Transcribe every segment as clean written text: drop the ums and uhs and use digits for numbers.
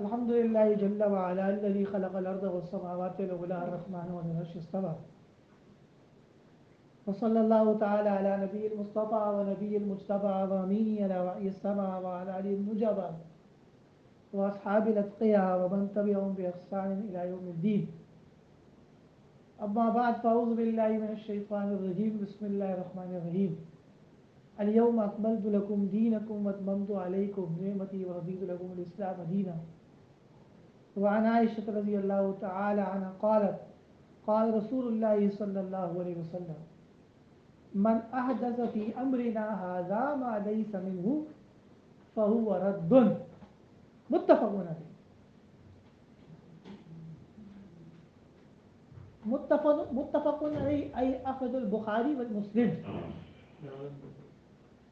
الحمد لله جل وعلا الذي خلق الأرض والسماوات العلى الرحمن وعلى العرش استوى وصلى الله تعالى على نبي المصطفى ونبي المجتبى وأمين على وحي السماء وعلى آله المجبى وأصحاب الأتقياء ومن تبعهم بإحسان إلى يوم الدين. أما بعد فأعوذ بالله من الشيطان الرجيم. بسم الله الرحمن الرحيم. اليوم أكملت لكم دينكم وأتممت عليكم نعمتي ورضيت لكم الإسلام دينا. وعن عائشة رضي الله تعالى عنها قالت قال رسول الله صلى الله عليه وسلم من أحدث في أمرنا هذا ما ليس منه فهو رد. متفق عليه. متفق عليه أي أخذ البخاري والمسلم.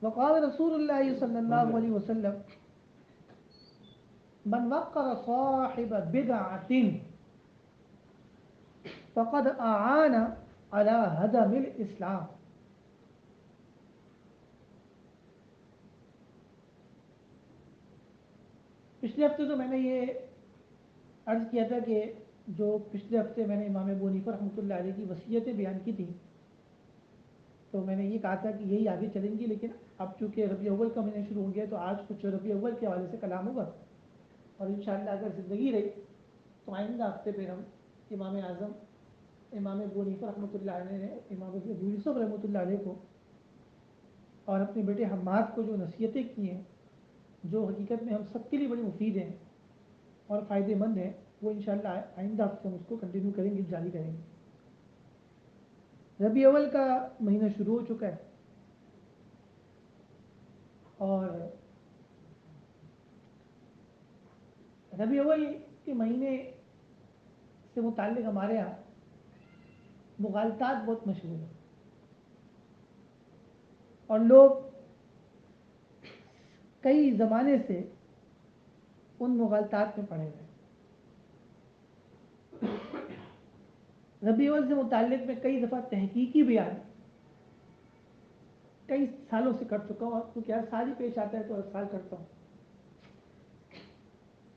وقال رسول الله صلى الله عليه وسلم من وقر صاحب بدعة فقد أعان على هدم الإسلام. پچھلے ہفتے تو میں نے یہ عرض کیا تھا کہ جو پچھلے ہفتے میں نے امام ابو حنیفہ رحمۃ اللہ علیہ کی وصیتیں بیان کی تھیں تو میں نے یہ کہا تھا کہ یہی آگے چلیں گی، لیکن اب چونکہ ربیع اول کا مہینہ شروع ہو گیا تو آج کچھ ربیع اول کے حوالے سے کلام ہوگا، اور انشاءاللہ اگر زندگی رہی تو آئندہ ہفتے پھر ہم امام اعظم امام ابو حنیفہ رحمۃ اللہ علیہ نے امام ابو یوسف رحمۃ اللہ علیہ کو اور اپنے بیٹے حماد کو جو نصیحتیں کی ہیں جو حقیقت میں ہم سب کے لیے بڑی مفید ہیں اور فائدے مند ہیں، وہ انشاءاللہ آئندہ ہفتے ہم اس کو کنٹینیو کریں گے، جاری کریں گے. ربیع اول کا مہینہ شروع ہو چکا ہے اور ربیع اول کے مہینے سے متعلق ہمارے یہاں مغالطات بہت مشہور ہیں اور لوگ کئی زمانے سے ان مغالطات میں پڑے ہوئے. ربیع اول سے متعلق میں کئی دفعہ تحقیقی بیان کئی سالوں سے کر چکا ہوں، اور کیونکہ ہر سال ہی پیش آتا ہے تو ہر سال کرتا ہوں.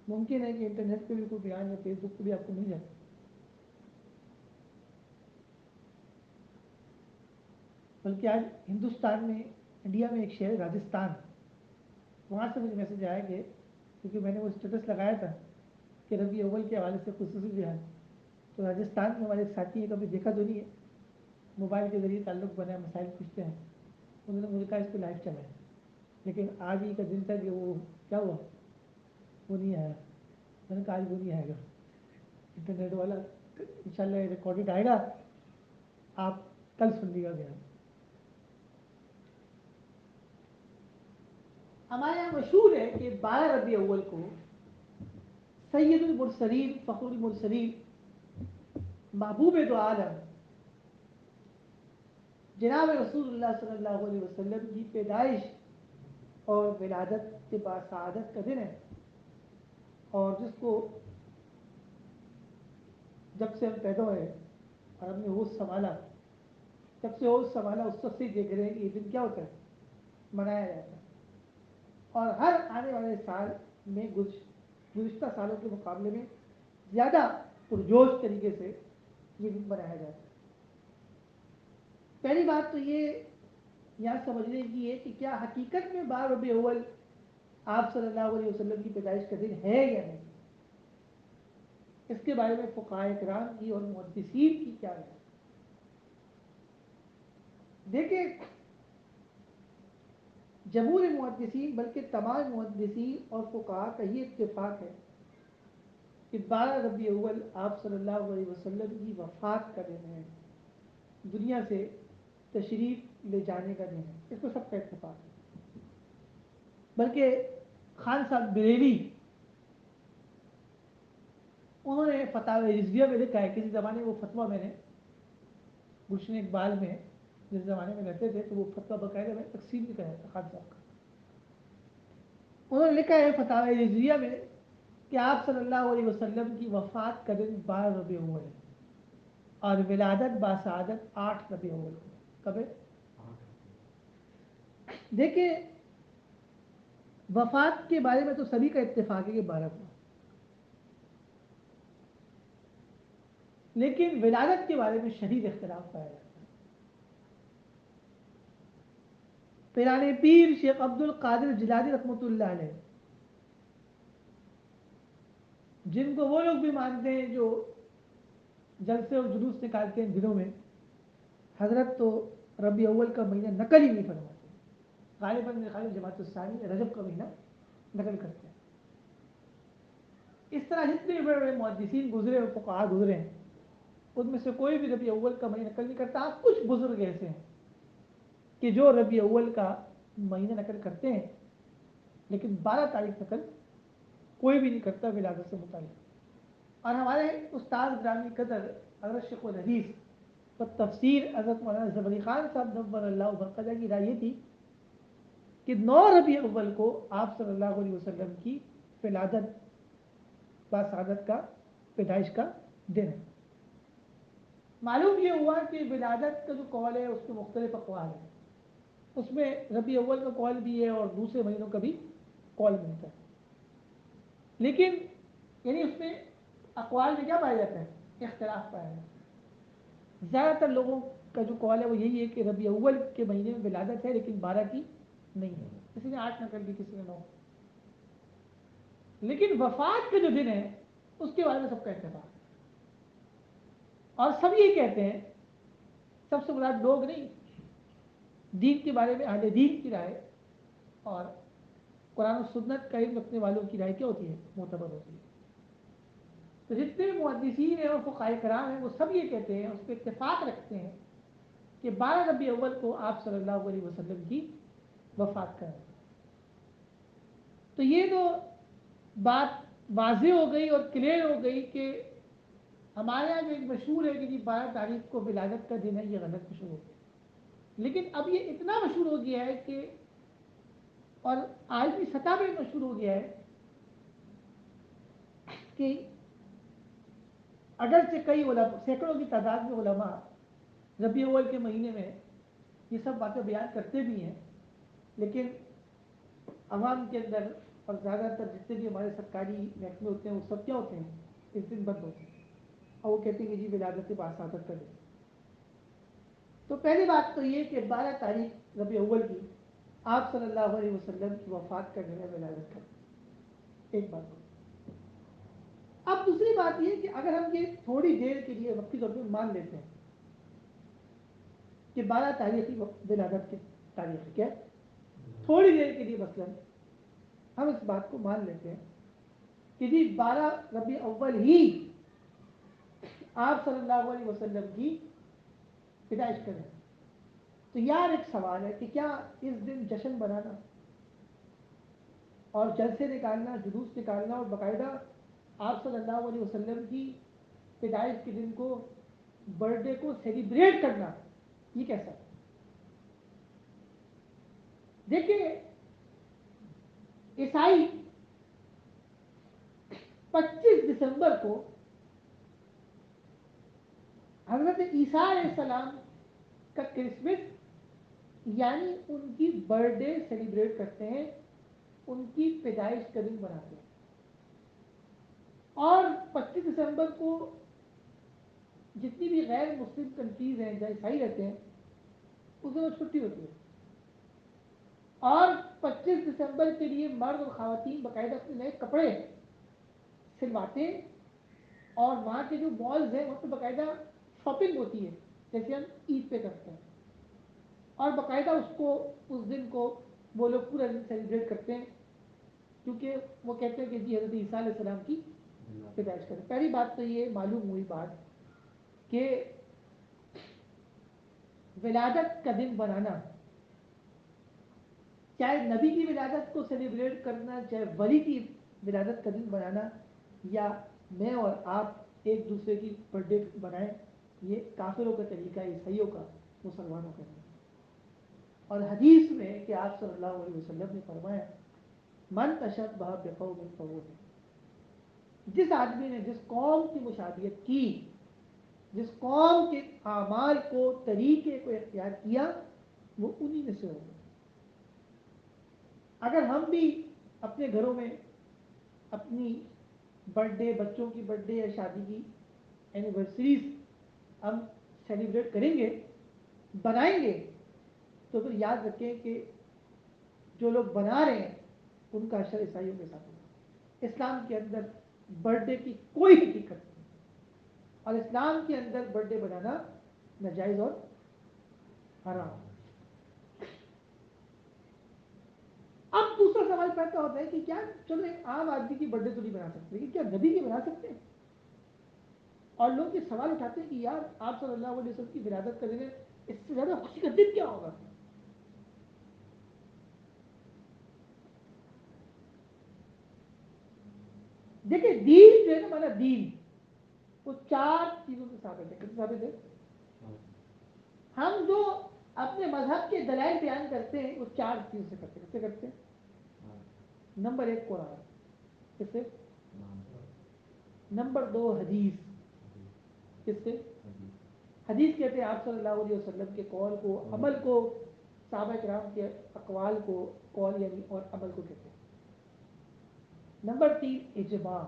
ممکن ہے کہ انٹرنیٹ پہ بھی کوئی بیان یا فیس بک پہ بھی آپ کو مل جائے. بلکہ آج ہندوستان میں انڈیا میں ایک شہر راجستھان، وہاں سے مجھے میسج آیا کہ کیونکہ میں نے وہ اسٹیٹس لگایا تھا کہ ربیع اول کے حوالے سے خصوصی بیان، تو راجستھان میں ہمارے ایک ساتھی ہیں، کبھی دیکھا تو نہیں ہے، موبائل کے ذریعے تعلق بنا ہے، مسائل پوچھتے ہیں، انہوں نے مجھے کہا اس پہ لائیو چلائیں، لیکن آج ہی کا دن تھا کہ وہ کیا ہوا، وہ نہیں آیا. میں نے کہا آج وہ نہیں آئے گا، انٹرنیٹ والا انشاءاللہ ریکارڈڈ آئے گا، آپ کل سن لیے گا بیان. ہمارے یہاں مشہور ہے کہ 12 ربیع اول کو سید المرسلین فخر المرسلین محبوب دو عالم جناب رسول اللہ صلی اللہ علیہ وسلم کی پیدائش اور ولادت کے بعد سعادت کا دن ہے، اور جس کو جب سے ہم پیدا ہوئے اور ہم نے ہوش سنبھالا، جب سے ہوش سنبھالا اس وقت سے دیکھ رہے ہیں کہ یہ دن کیا ہوتا ہے، منایا جاتا ہے. اور ہر آنے والے سال میں گزشتہ سالوں کے مقابلے میں زیادہ پرجوش طریقے سے یہ دن منایا جاتا ہے. پہلی بات تو یہ یہاں سمجھنے کی ہے کہ کیا حقیقت میں 12 ربیع اول آپ صلی اللہ علیہ وسلم کی پیدائش کا دن ہے یا نہیں. اس کے بارے میں فقہاء کرام کی اور محدثین کی کیا ہے. دیکھیں جمہور محدثین بلکہ تمام محدثین اور فقہاء کا یہ اتفاق ہے کہ 12 ربیع اول آپ صلی اللہ علیہ وسلم کی وفات کا دن ہے، دنیا سے تشریف لے جانے کا دن ہے. اس کو سب کا اتفاق ہے. بلکہ خان صاحب بریلی انہوں نے فتاوی رضویہ میں لکھا ہے، کسی زمانے میں وہ فتویٰ میں نے گلشن اقبال میں جس زمانے میں رہتے تھے تو وہ فتویٰ باقاعدہ میں تقسیم بھی کرایا تھا خان صاحب کا. انہوں نے لکھا ہے فتاوی رضویہ میں کہ آپ صلی اللہ علیہ وسلم کی وفات کا دن 12 ربیع اول ہے اور ولادت باسعادت 8 ربیع اول کو. کب ہے؟ دیکھیں وفات کے بارے میں تو سبھی کا اتفاق ہے کہ 12 کو، لیکن ولادت کے بارے میں شدید اختلاف پایا جاتا ہے. پیران پیر شیخ عبد القادر جیلانی رحمۃ اللہ علیہ، جن کو وہ لوگ بھی مانتے ہیں جو جلسے اور جلوس نکالتے ہیں دنوں میں، حضرت تو ربیع اول کا مہینہ نقل ہی نہیں فرماتے. غالباً میرے خیال میں جماعت الثانی رجب کا مہینہ نقل کرتے ہیں. اس طرح جتنے بڑے بڑے محدثین گزرے اور فقہا گزرے ہیں، ان میں سے کوئی بھی ربیع اول کا مہینہ نقل نہیں کرتا. آپ کچھ بزرگ ایسے ہیں کہ جو ربیع اول کا مہینہ نقل کرتے ہیں، لیکن 12 تاریخ نقل کوئی بھی نہیں کرتا ولادت سے متعلق. اور ہمارے استاد گرامی قدر حضرت شیخ الحدیث و تفسیر حضرت مولانا زبری خان صاحب نور اللہ برقدہ کی رائے یہ تھی کہ 9 ربیع اول کو آپ صلی اللہ علیہ وسلم کی ولادت باسعادت کا پیدائش کا دن ہے. معلوم یہ ہوا کہ ولادت کا جو قول ہے اس میں مختلف اقوال ہیں. اس میں ربیع اول کا قول بھی ہے اور دوسرے مہینوں کا بھی قول ملتا ہے. لیکن یعنی اس میں اقوال میں کیا پایا جاتا ہے؟ اختلاف پایا جاتا ہے. زیادہ تر لوگوں کا جو قول ہے وہ یہی ہے کہ ربیع اول کے مہینے میں ولادت ہے، لیکن 12 کی نہیں ہے. کسی نے 8 نقل کی، کسی نے 9. لیکن وفات کا جو دن ہے اس کے بارے میں سب کا اتفاق ہے. اور سب یہ کہتے ہیں، سب سے مراد لوگ نہیں، دین کے بارے میں اہل دین کی رائے اور قرآن و سنت کا علم رکھنے والوں کی رائے کیا ہوتی ہے؟ معتبر ہوتی ہے. تو جتنے محدثین ہیں اور فقہاء کرام ہیں وہ سب یہ کہتے ہیں، اس پہ اتفاق رکھتے ہیں کہ 12 ربیع اول کو آپ صلی اللہ علیہ وسلم کی وفات کا ہے. تو یہ تو بات واضح ہو گئی اور کلیئر ہو گئی کہ ہمارے یہاں جو ایک مشہور ہے کہ جی 12 تاریخ کو ولادت کا دن ہے، یہ غلط مشہور ہو گیا. لیکن اب یہ اتنا مشہور ہو گیا ہے کہ اور عالمی سطح پہ مشہور ہو گیا ہے کہ اگرچہ کئی علماء، سینکڑوں کی تعداد میں علماء ربیع اول کے مہینے میں یہ سب باتیں بیان کرتے بھی ہیں، لیکن عوام کے اندر اور زیادہ تر جتنے بھی ہمارے سرکاری محکمے ہوتے ہیں وہ سب کیا ہوتے ہیں؟ اس دن بند ہوتے ہیں اور وہ کہتے ہیں کہ جی ولادت باسعادت کا دن. تو پہلی بات تو یہ کہ 12 تاریخ ربیع اول کی آپ صلی اللہ علیہ وسلم کی وفات کا دن ہے، ولادت کا. ایک بات ہو. اب دوسری بات یہ کہ اگر ہم یہ تھوڑی دیر کے لیے وقتی طور پہ مان لیتے ہیں کہ 12 تاریخ کی ولادت کی تاریخ ہے، کیا تھوڑی دیر کے لیے مثلا ہم اس بات کو مان لیتے ہیں کہ جی 12 ربیع اول ہی آپ صلی اللہ علیہ وسلم کی پیدائش کریں، تو یار ایک سوال ہے کہ کیا اس دن جشن بنانا اور جلسے نکالنا، جلوس نکالنا اور باقاعدہ آپ صلی اللہ علیہ وسلم کی پیدائش کے دن کو، برتھ ڈے کو سیلیبریٹ کرنا، یہ کیسا ہے؟ دیکھیں عیسائی 25 دسمبر کو حضرت عیسیٰ علیہ السلام کا کرسمس یعنی ان کی برتھ ڈے سیلیبریٹ کرتے ہیں، ان کی پیدائش کا دن بناتے ہیں. اور 25 دسمبر کو جتنی بھی غیر مسلم کنٹریز ہیں جہاں عیسائی رہتے ہیں اس دن چھٹی ہوتی ہے. اور 25 دسمبر کے لیے مرد اور خواتین باقاعدہ اپنے نئے کپڑے سلواتے ہیں، اور وہاں کے جو مالز ہیں وہاں پہ باقاعدہ شاپنگ ہوتی ہے جیسے ہم عید پہ کرتے ہیں، اور باقاعدہ اس دن کو وہ لوگ پورا دن سیلیبریٹ کرتے ہیں، کیونکہ وہ کہتے ہیں کہ جی حضرت عیسیٰ علیہ السلام کی پیدائش کریں. پہلی بات تو یہ معلوم ہوئی بات کہ ولادت کا دن بنانا، چاہے نبی کی ولادت کو سیلیبریٹ کرنا، چاہے ولی کی ولادت کا دن بنانا، یا میں اور آپ ایک دوسرے کی برتھ ڈے بنائیں، یہ کافروں کا طریقہ ہے، عیسائیوں کا، مسلمانوں کا نہیں. اور حدیث میں کہ آپ صلی اللہ علیہ وسلم نے فرمایا من تشبہ بقوم فہو منہم، جس آدمی نے جس قوم کی مشابہت کی، جس قوم کے اعمال کو، طریقے کو اختیار کیا، وہ انہی میں سے ہوگا. اگر ہم بھی اپنے گھروں میں اپنی برتھ ڈے، بچوں کی برتھ ڈے یا شادی کی اینیورسریز ہم سیلیبریٹ کریں گے، بنائیں گے، تو پھر یاد رکھیں کہ جو لوگ بنا رہے ہیں ان کا اشر عیسائیوں کے ساتھ ہوگا۔ اسلام کے اندر برتھ ڈے کی کوئی حقیقت نہیں، اور اسلام کے اندر برتھ ڈے بنانا ناجائز اور حرام۔ اب دوسرا سوال پیدا ہوتا ہے کہ کیا چلو ایک عام آدمی کی برتھ ڈے تو نہیں بنا سکتے، لیکن کیا نبی کی بنا سکتے ہیں؟ اور لوگ یہ سوال اٹھاتے ہیں کہ یار آپ صلی اللہ علیہ وسلم کی ولادت کرنے میں اس سے زیادہ خوشی کا دن کیا ہوگا؟ دیکھیں دین جو ہے نا، ہمارا دین وہ 4 چیزوں سے ثابت ہے۔ کتنے ثابت ہے؟ ہم جو اپنے مذہب کے دلائل بیان کرتے ہیں وہ 4 چیزوں سے کرتے ہیں۔ کس سے کرتے ہیں؟ نمبر 1 قرآن، کس سے؟ نمبر 2 حدیث، کس سے؟ حدیث کہتے ہیں آپ صلی اللہ علیہ وسلم کے قول کو، عمل کو، صحابہ کرام کے اقوال کو قول یعنی اور عمل کو کہتے ہیں۔ نمبر 3 اجماع،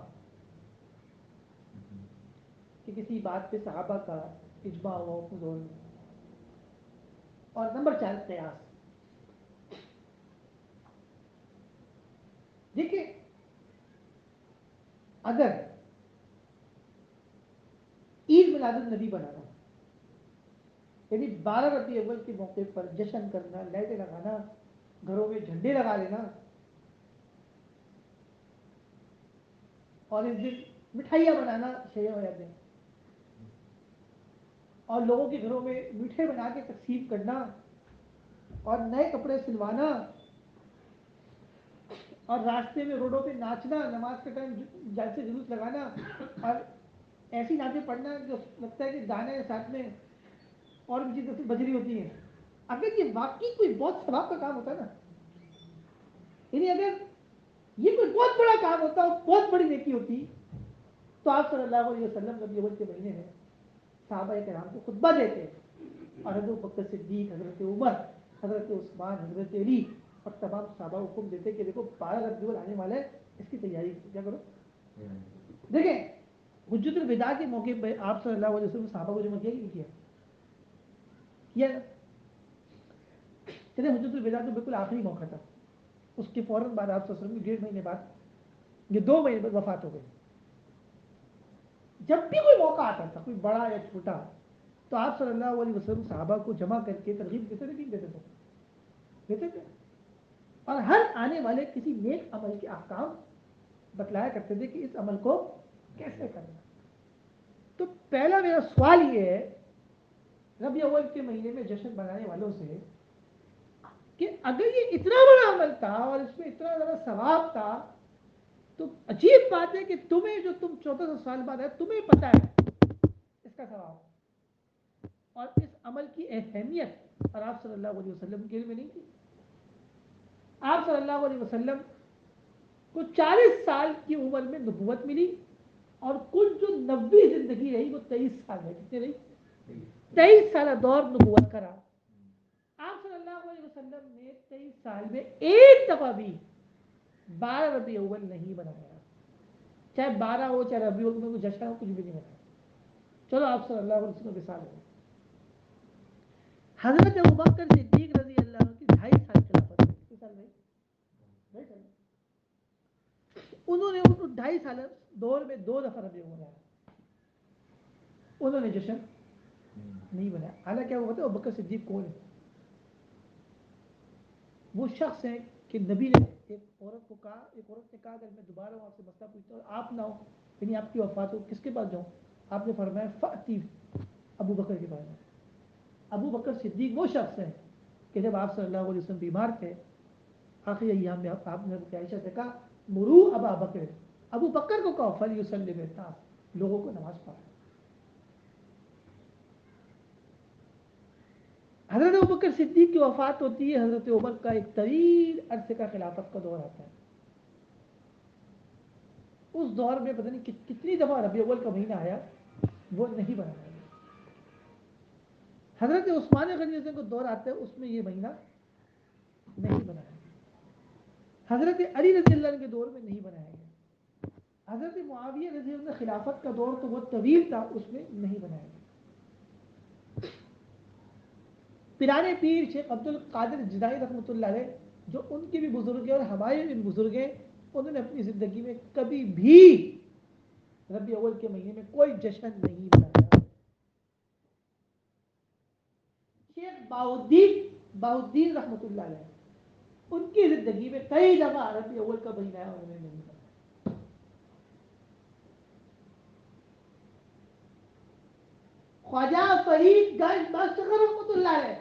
کہ کسی بات پہ صحابہ کا اجماع ہو اس دور میں۔ اور نمبر 4 قیاس۔ دیکھیں اگر عید میلاد النبی بنانا، یعنی 12 ربیع اول کے موقع پر جشن کرنا، لائٹیں لگانا، گھروں میں جھنڈے لگا لینا، اور اس دن مٹھائیاں بنانا شیعہ ہو جاتے ہیں، اور لوگوں کے گھروں میں میٹھے بنا کے تقسیم کرنا، اور نئے کپڑے سلوانا، اور راستے میں روڈوں پہ ناچنا، نماز کے ٹائم جلسے جلوس لگانا، اور ایسی نعتیں پڑھنا جو لگتا ہے کہ گانے ساتھ میں اور بھی چیزیں بج رہی ہوتی ہیں۔ اگر یہ واقعی کوئی بہت ثواب کا کام ہوتا ہے نا، یعنی اگر یہ کوئی بہت بڑا کام ہوتا ہے، بہت بڑی نیکی ہوتی، تو آپ صلی اللہ علیہ وسلم ربیع اول کے مہینے میں صحابہ کرام کو خطبہ دیتے، اور حضرت بکر صدیق، حضرت عمر، حضرت عثمان، حضرت علی اور تمام صحابہ کو حکم دیتے کہ دیکھو 12 ربیع الاول آنے والے، اس کی تیاری کیا کرو۔ دیکھیں حجت الوداع کے موقع پہ آپ صلی اللہ علیہ وسلم صحابہ کو جمع کیا کہ نہیں کیا؟ چلے حجت الوداع تو بالکل آخری موقع تھا، اس کے فوراً بعد آپ صلی اللہ علیہ وسلم کی 1.5 مہینے بعد، یہ 2 مہینے بعد وفات ہو گئی۔ جب بھی کوئی موقع آتا تھا، کوئی بڑا یا چھوٹا، تو آپ صلی اللہ علیہ وسلم صحابہ کو جمع کر کے ترغیب دیتے تھے کہ دیتے تھے؟ دیتے تھے، اور ہر آنے والے کسی نیک عمل کے احکام بتلایا کرتے تھے کہ اس عمل کو کیسے کرنا۔ تو پہلا میرا سوال یہ ہے ربیع اول کے مہینے میں جشن منانے والوں سے کہ اگر یہ اتنا بڑا عمل تھا اور اس میں اتنا زیادہ ثواب تھا، تو عجیب بات ہے کہ تمہیں جو تم 1400 سال بعد ہے تمہیں پتہ ہے اس کا ثواب اور اس عمل کی اہمیت، اور آپ صلی اللہ علیہ وسلم کے علم میں نہیں تھی۔ آپ صلی اللہ علیہ وسلم کو 40 سال کی عمر میں نبوت ملی، اور کل جو نبی زندگی رہی وہ 23 سال ہے۔ کتنے رہی؟ 23 سالہ دور نبوت کا رہا۔ آپ صلی اللہ علیہ وسلم نے 23 سال میں ایک دفعہ بھی 12 ربیع اول نہیں بنایا، چاہے 12 ہو چاہے ربیع اول میں کوئی جشن ہو، کچھ بھی نہیں بنایا۔ چلو آپ صلی اللہ علیہ وسلم کے ساتھ ہو، حضرت ابوبکر صدیق رضی اللہ عنہ کی 2.5 سال خلافت ہے۔ کتنے سال رہی؟ 2.5 سال۔ انہوں نے 2.5 سال دور میں 2 دفعہ ربیع اول بنایا، انہوں نے جشن نہیں بنایا۔ حالانکہ وہ بتاؤ ابوبکر صدیق کون ہے؟ وہ شخص ہے کہ نبی نے ایک عورت کو کہا، ایک عورت نے کہا اگر میں دوبارہ ہوں آپ سے مسئلہ پوچھتا ہوں آپ نہ ہو، یعنی آپ کی وفات ہو، کس کے پاس جاؤں؟ آپ نے فرمایا فاتی ابو بکر کے پاس۔ ابو بکر صدیق وہ شخص ہے کہ جب آپ صلی اللہ علیہ وسلم بیمار تھے آخری ایام میں آپ نے عائشہ سے کہا مرو ابا بکر، ابو بکر کو کہو فلیصلی بالناس، لوگوں کو نماز پڑھائے۔ حضرت ابوبکر صدیق کی وفات ہوتی ہے، حضرت عمر کا ایک طویل عرصے کا خلافت کا دور آتا ہے۔ اس دور میں پتہ نہیں کتنی دفعہ ربیع اول کا مہینہ آیا، وہ نہیں بنایا گیا۔ حضرت عثمان غنی کا دور آتا ہے، اس میں یہ مہینہ نہیں بنایا گیا۔ حضرت علی رضی اللہ عنہ کے دور میں نہیں بنایا گیا۔ حضرت معاویہ رضی اللہ عنہ خلافت کا دور تو بہت طویل تھا، اس میں نہیں بنایا گیا۔ پیرانے پیر شیخ عبد القادر جدائی رحمۃ اللہ علیہ، جو ان کے بھی بزرگ ہیں اور ہمارے بھی بزرگ ہیں، انہوں نے اپنی زندگی میں کبھی بھی ربیع اول کے مہینے میں کوئی جشن نہیں منایا۔ شیخ باؤدین رحمۃ اللہ علیہ، ان کی زندگی میں کئی دفعہ ربیع اول کا مہینہ ہے، انہوں نے نہیں منایا۔ خواجہ فرید گنج بختگر رحمۃ اللہ علیہ،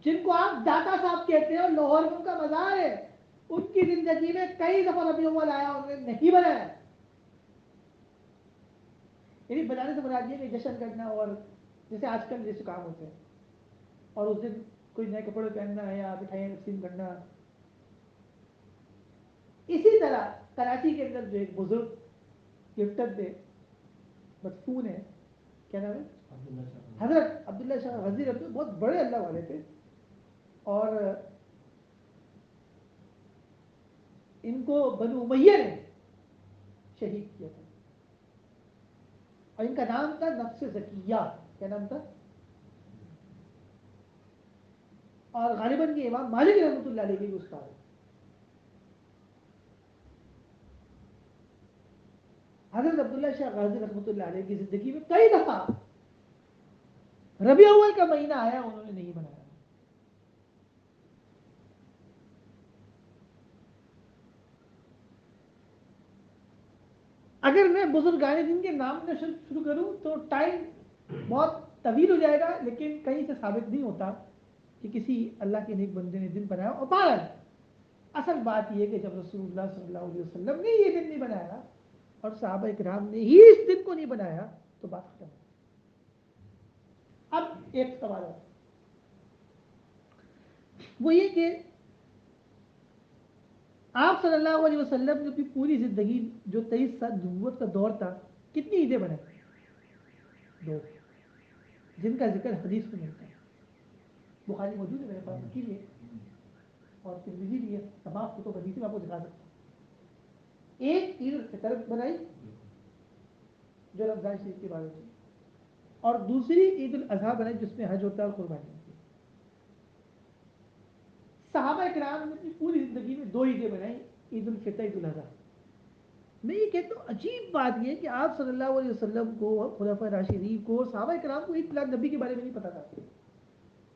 جن کو آپ داتا صاحب کہتے ہیں اور لاہور میں ان کا مزار ہے، ان کی زندگی میں کئی دفعہ ربیع اول آیا، انہوں نے نہیں بنایا۔ یعنی بنانے سے مراد یہ کہ جشن کرنا، اور جیسے آج کل جیسے کام ہوتے ہیں، اور اس دن کوئی نئے کپڑے پہننا ہے یا مٹھائیاں تقسیم کرنا۔ اسی طرح کراچی کے اندر جو ایک بزرگ گفٹر تھے، مدفون ہے، کیا نام ہے، حضرت عبداللہ شاہ غزی رحمۃ اللہ، بہت بڑے اللہ والے تھے، اور ان کو بنو امیہ نے شہید کیا تھا، اور ان کا نام تھا نفس زکیہ۔ کیا نام تھا؟ اور غالباً یہ امام مالک رحمۃ اللہ علیہ کے بھی استاد ہیں۔ حضرت عبداللہ شاہ غازی رحمۃ اللہ علیہ کی زندگی میں کئی دفعہ ربیع اول کا مہینہ آیا، انہوں نے نہیں بنایا۔ اگر میں بزرگان دین کے نام میں شروع کروں تو ٹائم بہت طویل ہو جائے گا، لیکن کہیں سے ثابت نہیں ہوتا کہ کسی اللہ کے نیک بندے نے دن بنایا۔ اور بہرحال اصل بات یہ کہ جب رسول اللہ صلی اللہ علیہ وسلم نے یہ دن نہیں بنایا اور صحابہ اکرام نے ہی اس دن کو نہیں بنایا، تو بات ختم ہے۔ اب ایک سوال ہے، وہ یہ کہ آپ صلی اللہ علیہ وسلم نے اپنی پوری زندگی، جو 23 سال نبوت کا دور تھا، کتنی عیدیں بنائی؟ 2، جن کا ذکر حدیث میں ملتا ہے۔ بخاری موجود ہے میرے پاس، رکھی ہوئی ہے، اور ترمذی بھی ہے، تمام کتب حدیث میں آپ کو دکھا سکتا ہوں۔ ایک عید الفطر بنائی جو رمضان شریف کے بارے میں، اور دوسری عید الاضحیٰ بنائی جس میں حج ہوتا ہے اور قربانی ہوتی ہے۔ صحابہ کرام نے اپنی پوری زندگی میں 2 عیدیں بنائی، عید الفطر، عید الاضحیٰ۔ میں یہ کہتا ہوں عجیب بات یہ کہ آپ صلی اللہ علیہ وسلم کو، خلفائے راشدین کو، صحابہ کرام کو عید میلاد نبی کے بارے میں نہیں پتا تھا،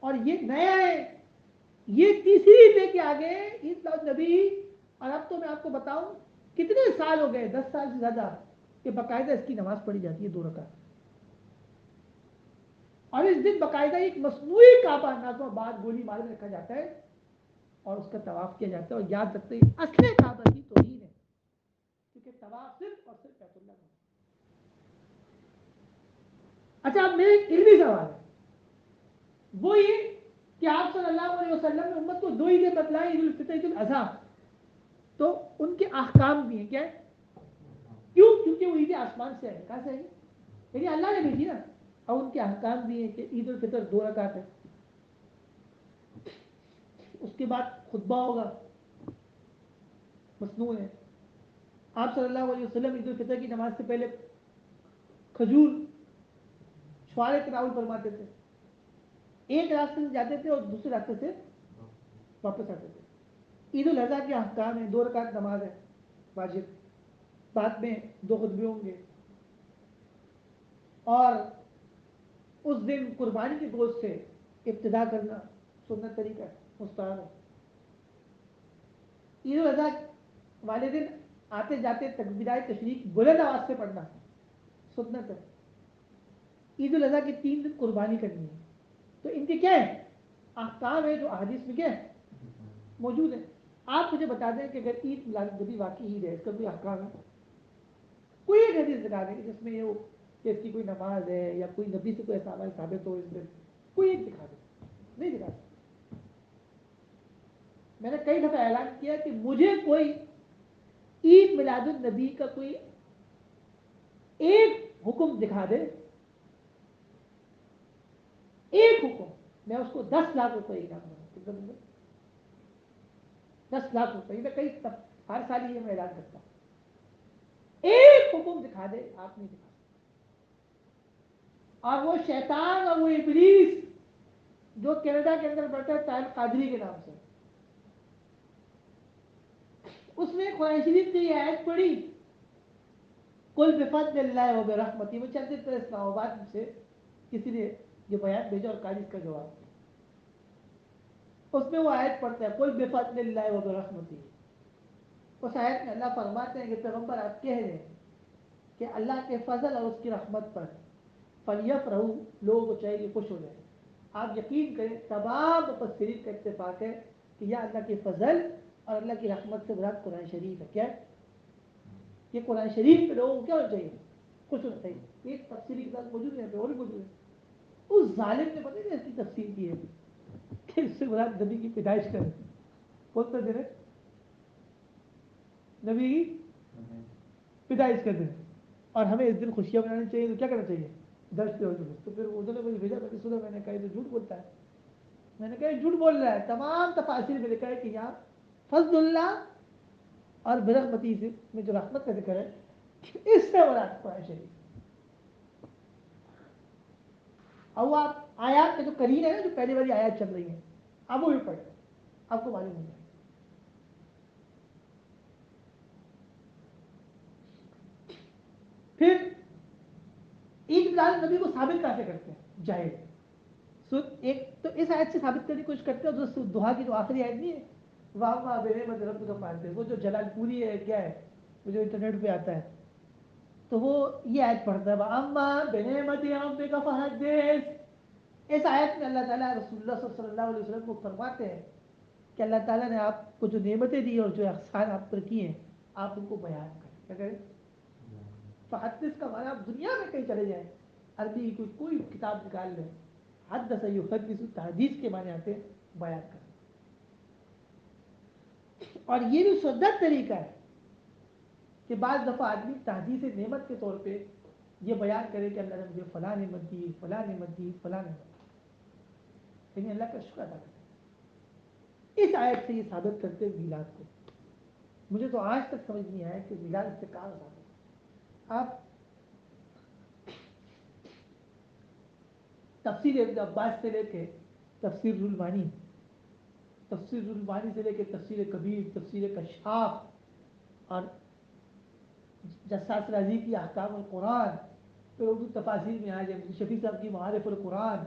اور یہ نیا ہے، یہ تیسری عید لے کے آگے عید میلاد نبی۔ اور اب تو میں آپ کو بتاؤں کتنے سال ہو گئے، 10 سال سے زیادہ، کہ باقاعدہ اس کی نماز پڑھی جاتی ہے 2 رکعت، اور اس دن باقاعدہ ایک مصنوعی کعبہ نازو آباد گولی مال میں رکھا جاتا ہے، اور اس کا طواف کیا جاتا ہے، اور یاد رکھتے ہیں اصل کعبہ کی توہین ہے، کیونکہ طواف صرف اور صرف بیت اللہ کا۔ اچھا، اب میرے ایک علمی سوال ہے، وہ یہ کہ آپ صلی اللہ علیہ وسلم نے امت کو 2 عیدیں بتلائی، عید الفطر، عید الاضحیٰ، تو ان کے احکام بھی ہیں، کیا ہے؟ کیوں؟ کیونکہ وہ عیدیں آسمان سے آئی، کہاں سے آئی؟ یعنی اللہ نے بھیجی نا، اور ان کے احکام بھی ہیں کہ عید الفطر 2 رکعت ہے، اس کے بعد خطبہ ہوگا، مصنوع ہے۔ آپ صلی اللہ علیہ وسلم عید الفطر کی نماز سے پہلے کھجور چھوارے تناول فرماتے تھے، ایک راستے سے جاتے تھے اور دوسرے راستے سے واپس آتے تھے۔ عید الاضحیٰ کے احکام ہیں، 2 رکعت نماز ہے واجب، بعد میں 2 خطبے ہوں گے، اور اس دن قربانی کے گوشت سے ابتدا کرنا سنت طریقہ ہے، مستحب ہے۔ عید الاضحیٰ والے دن آتے جاتے تکبیرات تشریق بلند آواز سے پڑھنا سنت ہے۔ عید الاضحیٰ کے 3 دن قربانی کرنی ہے، تو ان کے کیا ہے احکام ہے جو احادیث میں کیا ہے موجود ہے۔ آپ مجھے بتا دیں کہ اگر عید میلاد النبی واقعی عید ہے، اس کا کوئی احکام ہے؟ کوئی ایک حدیث دکھا دیں کہ جس میں یہ ہو کہ اس کی کوئی نماز ہے یا کوئی نبی سے کوئی ایسا عمل ثابت ہو، اس دن کوئی ایک دکھا دیں، نہیں دکھا سکتے۔ میں نے کئی دفعہ اعلان کیا کہ مجھے کوئی عید میلاد النبی کا کوئی ایک حکم دکھا دے، ایک حکم، میں اس کو 10 لاکھ روپے انعام دوں گا۔ کتنا دوں گا؟ 10 لاکھ روپے۔ میں کئی ہر سال یہ میں اعلان کرتا ہوں۔ ایک حکم دکھا دے آپ نہیں دکھا سکتے. اور وہ شیطان اور وہ ابلیس جو کینیڈا کے اندر بیٹھا ہے طاہر قادری کے نام سے, اس نے قرآن شریف کی یہ آیت پڑھی قل بفضل اللہ وبرحمتہ. وہ چلتے تھے اسلام آباد سے کسی نے یہ بیان بھیجا اور قاری اس کا جواب دیا. اس میں وہ آیت پڑھتا ہے قل بفضل اللہ وبرحمتہ. اس آیت میں اللہ فرماتے ہیں کہ پیغمبر آپ کہہ رہے ہیں کہ اللہ کے فضل اور اس کی رحمت پر فلیفرحوا, لوگوں کو چاہیے کہ خوش ہو جائیں. آپ یقین کریں تمام مفسرین کا اتفاق ہے کہ یا اللہ کے فضل اور اللہ کی رحمت سے مراد قرآن شریف ہے. کیا یہ قرآن شریف پہ لوگوں کو کیا ہونا چاہیے, خوش ہونا چاہیے. ایک تفصیلی کتاب موجود ہے اور بھی موجود ہے. اس ظالم نے پتہ نہیں اس کی تفصیل کی ہے کہ اس سے مراد نبی کی پیدائش کرے. کون سا دن ہے نبی کی پیدائش کا دن, اور ہمیں اس دن خوشیاں منانی چاہیے. تو کیا کرنا چاہیے, درس پہ ہو چکے. تو پھر انہوں نے مجھے بھیجا, میں نے سنا, میں نے کہا یہ تو جھوٹ بولتا ہے. میں نے کہا یہ جھوٹ بول رہا ہے. تمام تفاسیر میں لکھا ہے کہ یہاں فضل اللہ اور برحمتی میں جو رحمت کا ذکر ہے اس سے مراد قرآن شریف. اب وہ آپ آیات میں جو قرین ہے نا, جو پہلی والی آیات چل رہی ہیں, اب وہ بھی پڑھیں, آپ کو معلوم ہو جائے. پھر عید میلاد نبی کو ثابت کیسے کرتے ہیں, جاہل. ایک تو اس آیت سے ثابت کرنے کی کوشش کرتے ہیں, جو دعا کی جو آخری آیت نہیں ہے واہ واہ بنعمت ربک فحدث, وہ جو جلال پوری ہے کیا ہے, وہ جو انٹرنیٹ پہ آتا ہے, تو وہ یہ آیت پڑھتا ہے واما بنعمت ربک فحدث. اس آیت میں اللہ تعالیٰ رسول اللہ صلی اللہ علیہ وسلم کو فرماتے ہیں کہ اللہ تعالیٰ نے آپ کو جو نعمتیں دی اور جو احسان آپ پر کی ہیں آپ ان کو بیان کریں. کیا کریں, فحدث کا معنی آپ دنیا میں کہیں چلے جائیں, عربی کی کوئی کتاب نکال لیں, حدث یحدث تحدیث کے معنی آتے ہیں بیان کریں. اور یہ بھی سنت طریقہ ہے کہ بعض دفعہ آدمی تحدیث نعمت کے طور پہ یہ بیان کرے کہ اللہ نے مجھے فلاں نعمت دی, فلاں نعمت دی, فلاں نعمت دی, لیکن اللہ کا شکر ادا کرے. اس آیت سے یہ ثابت کرتے ہیں میلاد کو. مجھے تو آج تک سمجھ نہیں آیا کہ میلاد سے کہاں ثابت. آپ تفسیر ابن عباس سے لے کے تفسیر المانی, تفسیر المانی سے لے کے تفسیر کبیر, تفسیر کشاف اور جساس رازی کی احکام القرآن, پھر اردو تفاسیر میں آ جائے شفیع صاحب کی معارف القرآن,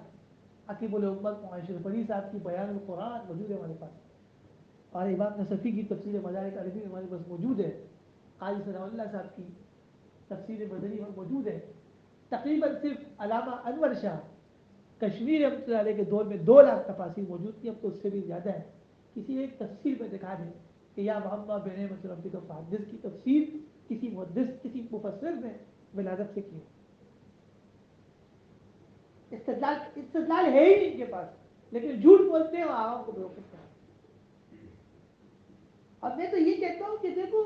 عقیب الامت معاشر فری صاحب کی بیان القرآن موجود ہے ہمارے پاس, اور امام نصفی کی تفسیر مدارک عربی ہمارے پاس موجود ہے, قاضی ثناء اللہ صاحب کی تفسیر مدنی موجود ہے. تقریباً صرف علامہ انور شاہ کشمیر رحمۃ اللہ علیہ کے دور میں 2 لاکھ تفاسیر موجود تھی, اب تو اس سے بھی زیادہ ہے. کسی ایک تفسیر میں دکھا دیں کہ یا محمد بنعمت ربک فحدث کی تفسیر کسی محدث کسی مفسر نے ولادت سے کی. استدلال ہے ہی نہیں ان کے پاس, لیکن جھوٹ بولتے ہیں اور عوام کو بیوقوف کرتے ہیں. اور میں تو یہ کہتا ہوں کہ دیکھو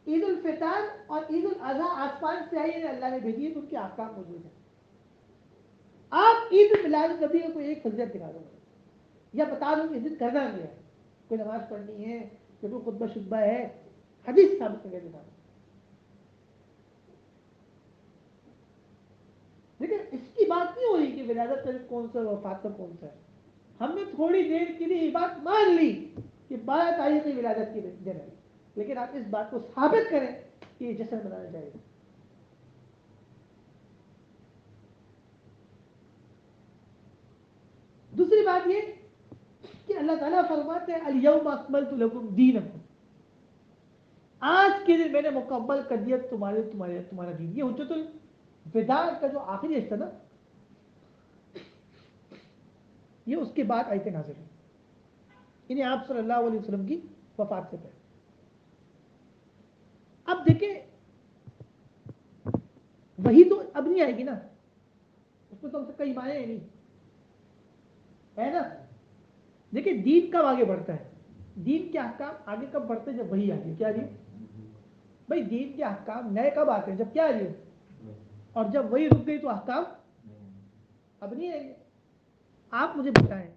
عید الفطر اور عید الاضحیٰ آسمان سے آئی ہے, اللہ نے بھیجی ہے, تو ان کے احکام موجود ہیں. آپ عید میلاد النبی کو ایک فضیلت دکھا دو یا بتا دو کہ اس دن کرنا نہیں ہے, کوئی نماز پڑھنی ہے, کوئی خطبہ شطبہ ہے, حدیث ثابت کر کے دکھا دو. لیکن اس کی بات نہیں ہو رہی کہ ولادت کا کون سا وفات کا کون سا ہے. ہم نے تھوڑی دیر کے لیے یہ بات مان لی کہ 12 تاریخ کی ولادت کی دن ہے, لیکن آپ اس بات کو ثابت کریں کہ یہ جشن منانا چاہیے. دوسری بات یہ کہ اللہ تعالیٰ فرماتے ہیں الیوم اکملت لکم دینکم, آج کے دن میں نے مکمل کر دیا تمہارا دین. یہ حجت الوداع کا جو آخری حصہ نا, یہ اس کے بعد آیتیں نازل ہوئی, یعنی آپ صلی اللہ علیہ وسلم کی وفات سے پہلے. اب دیکھیں وہی تو اب نہیں آئے گی نا, اس میں تو ہم سب کا ایمان ہے نہیں ہے نا. دیکھیں دین کب آگے بڑھتا ہے, دین کے احکام آگے کب بڑھتے ہیں, جب وہی آ گئی. کیا جی بھائی, دین کے احکام نئے کب آتے ہیں, جب کیا آ گئی, اور جب وہی رک گئی تو احکام اب نہیں آئیں گے. آپ مجھے بتائیں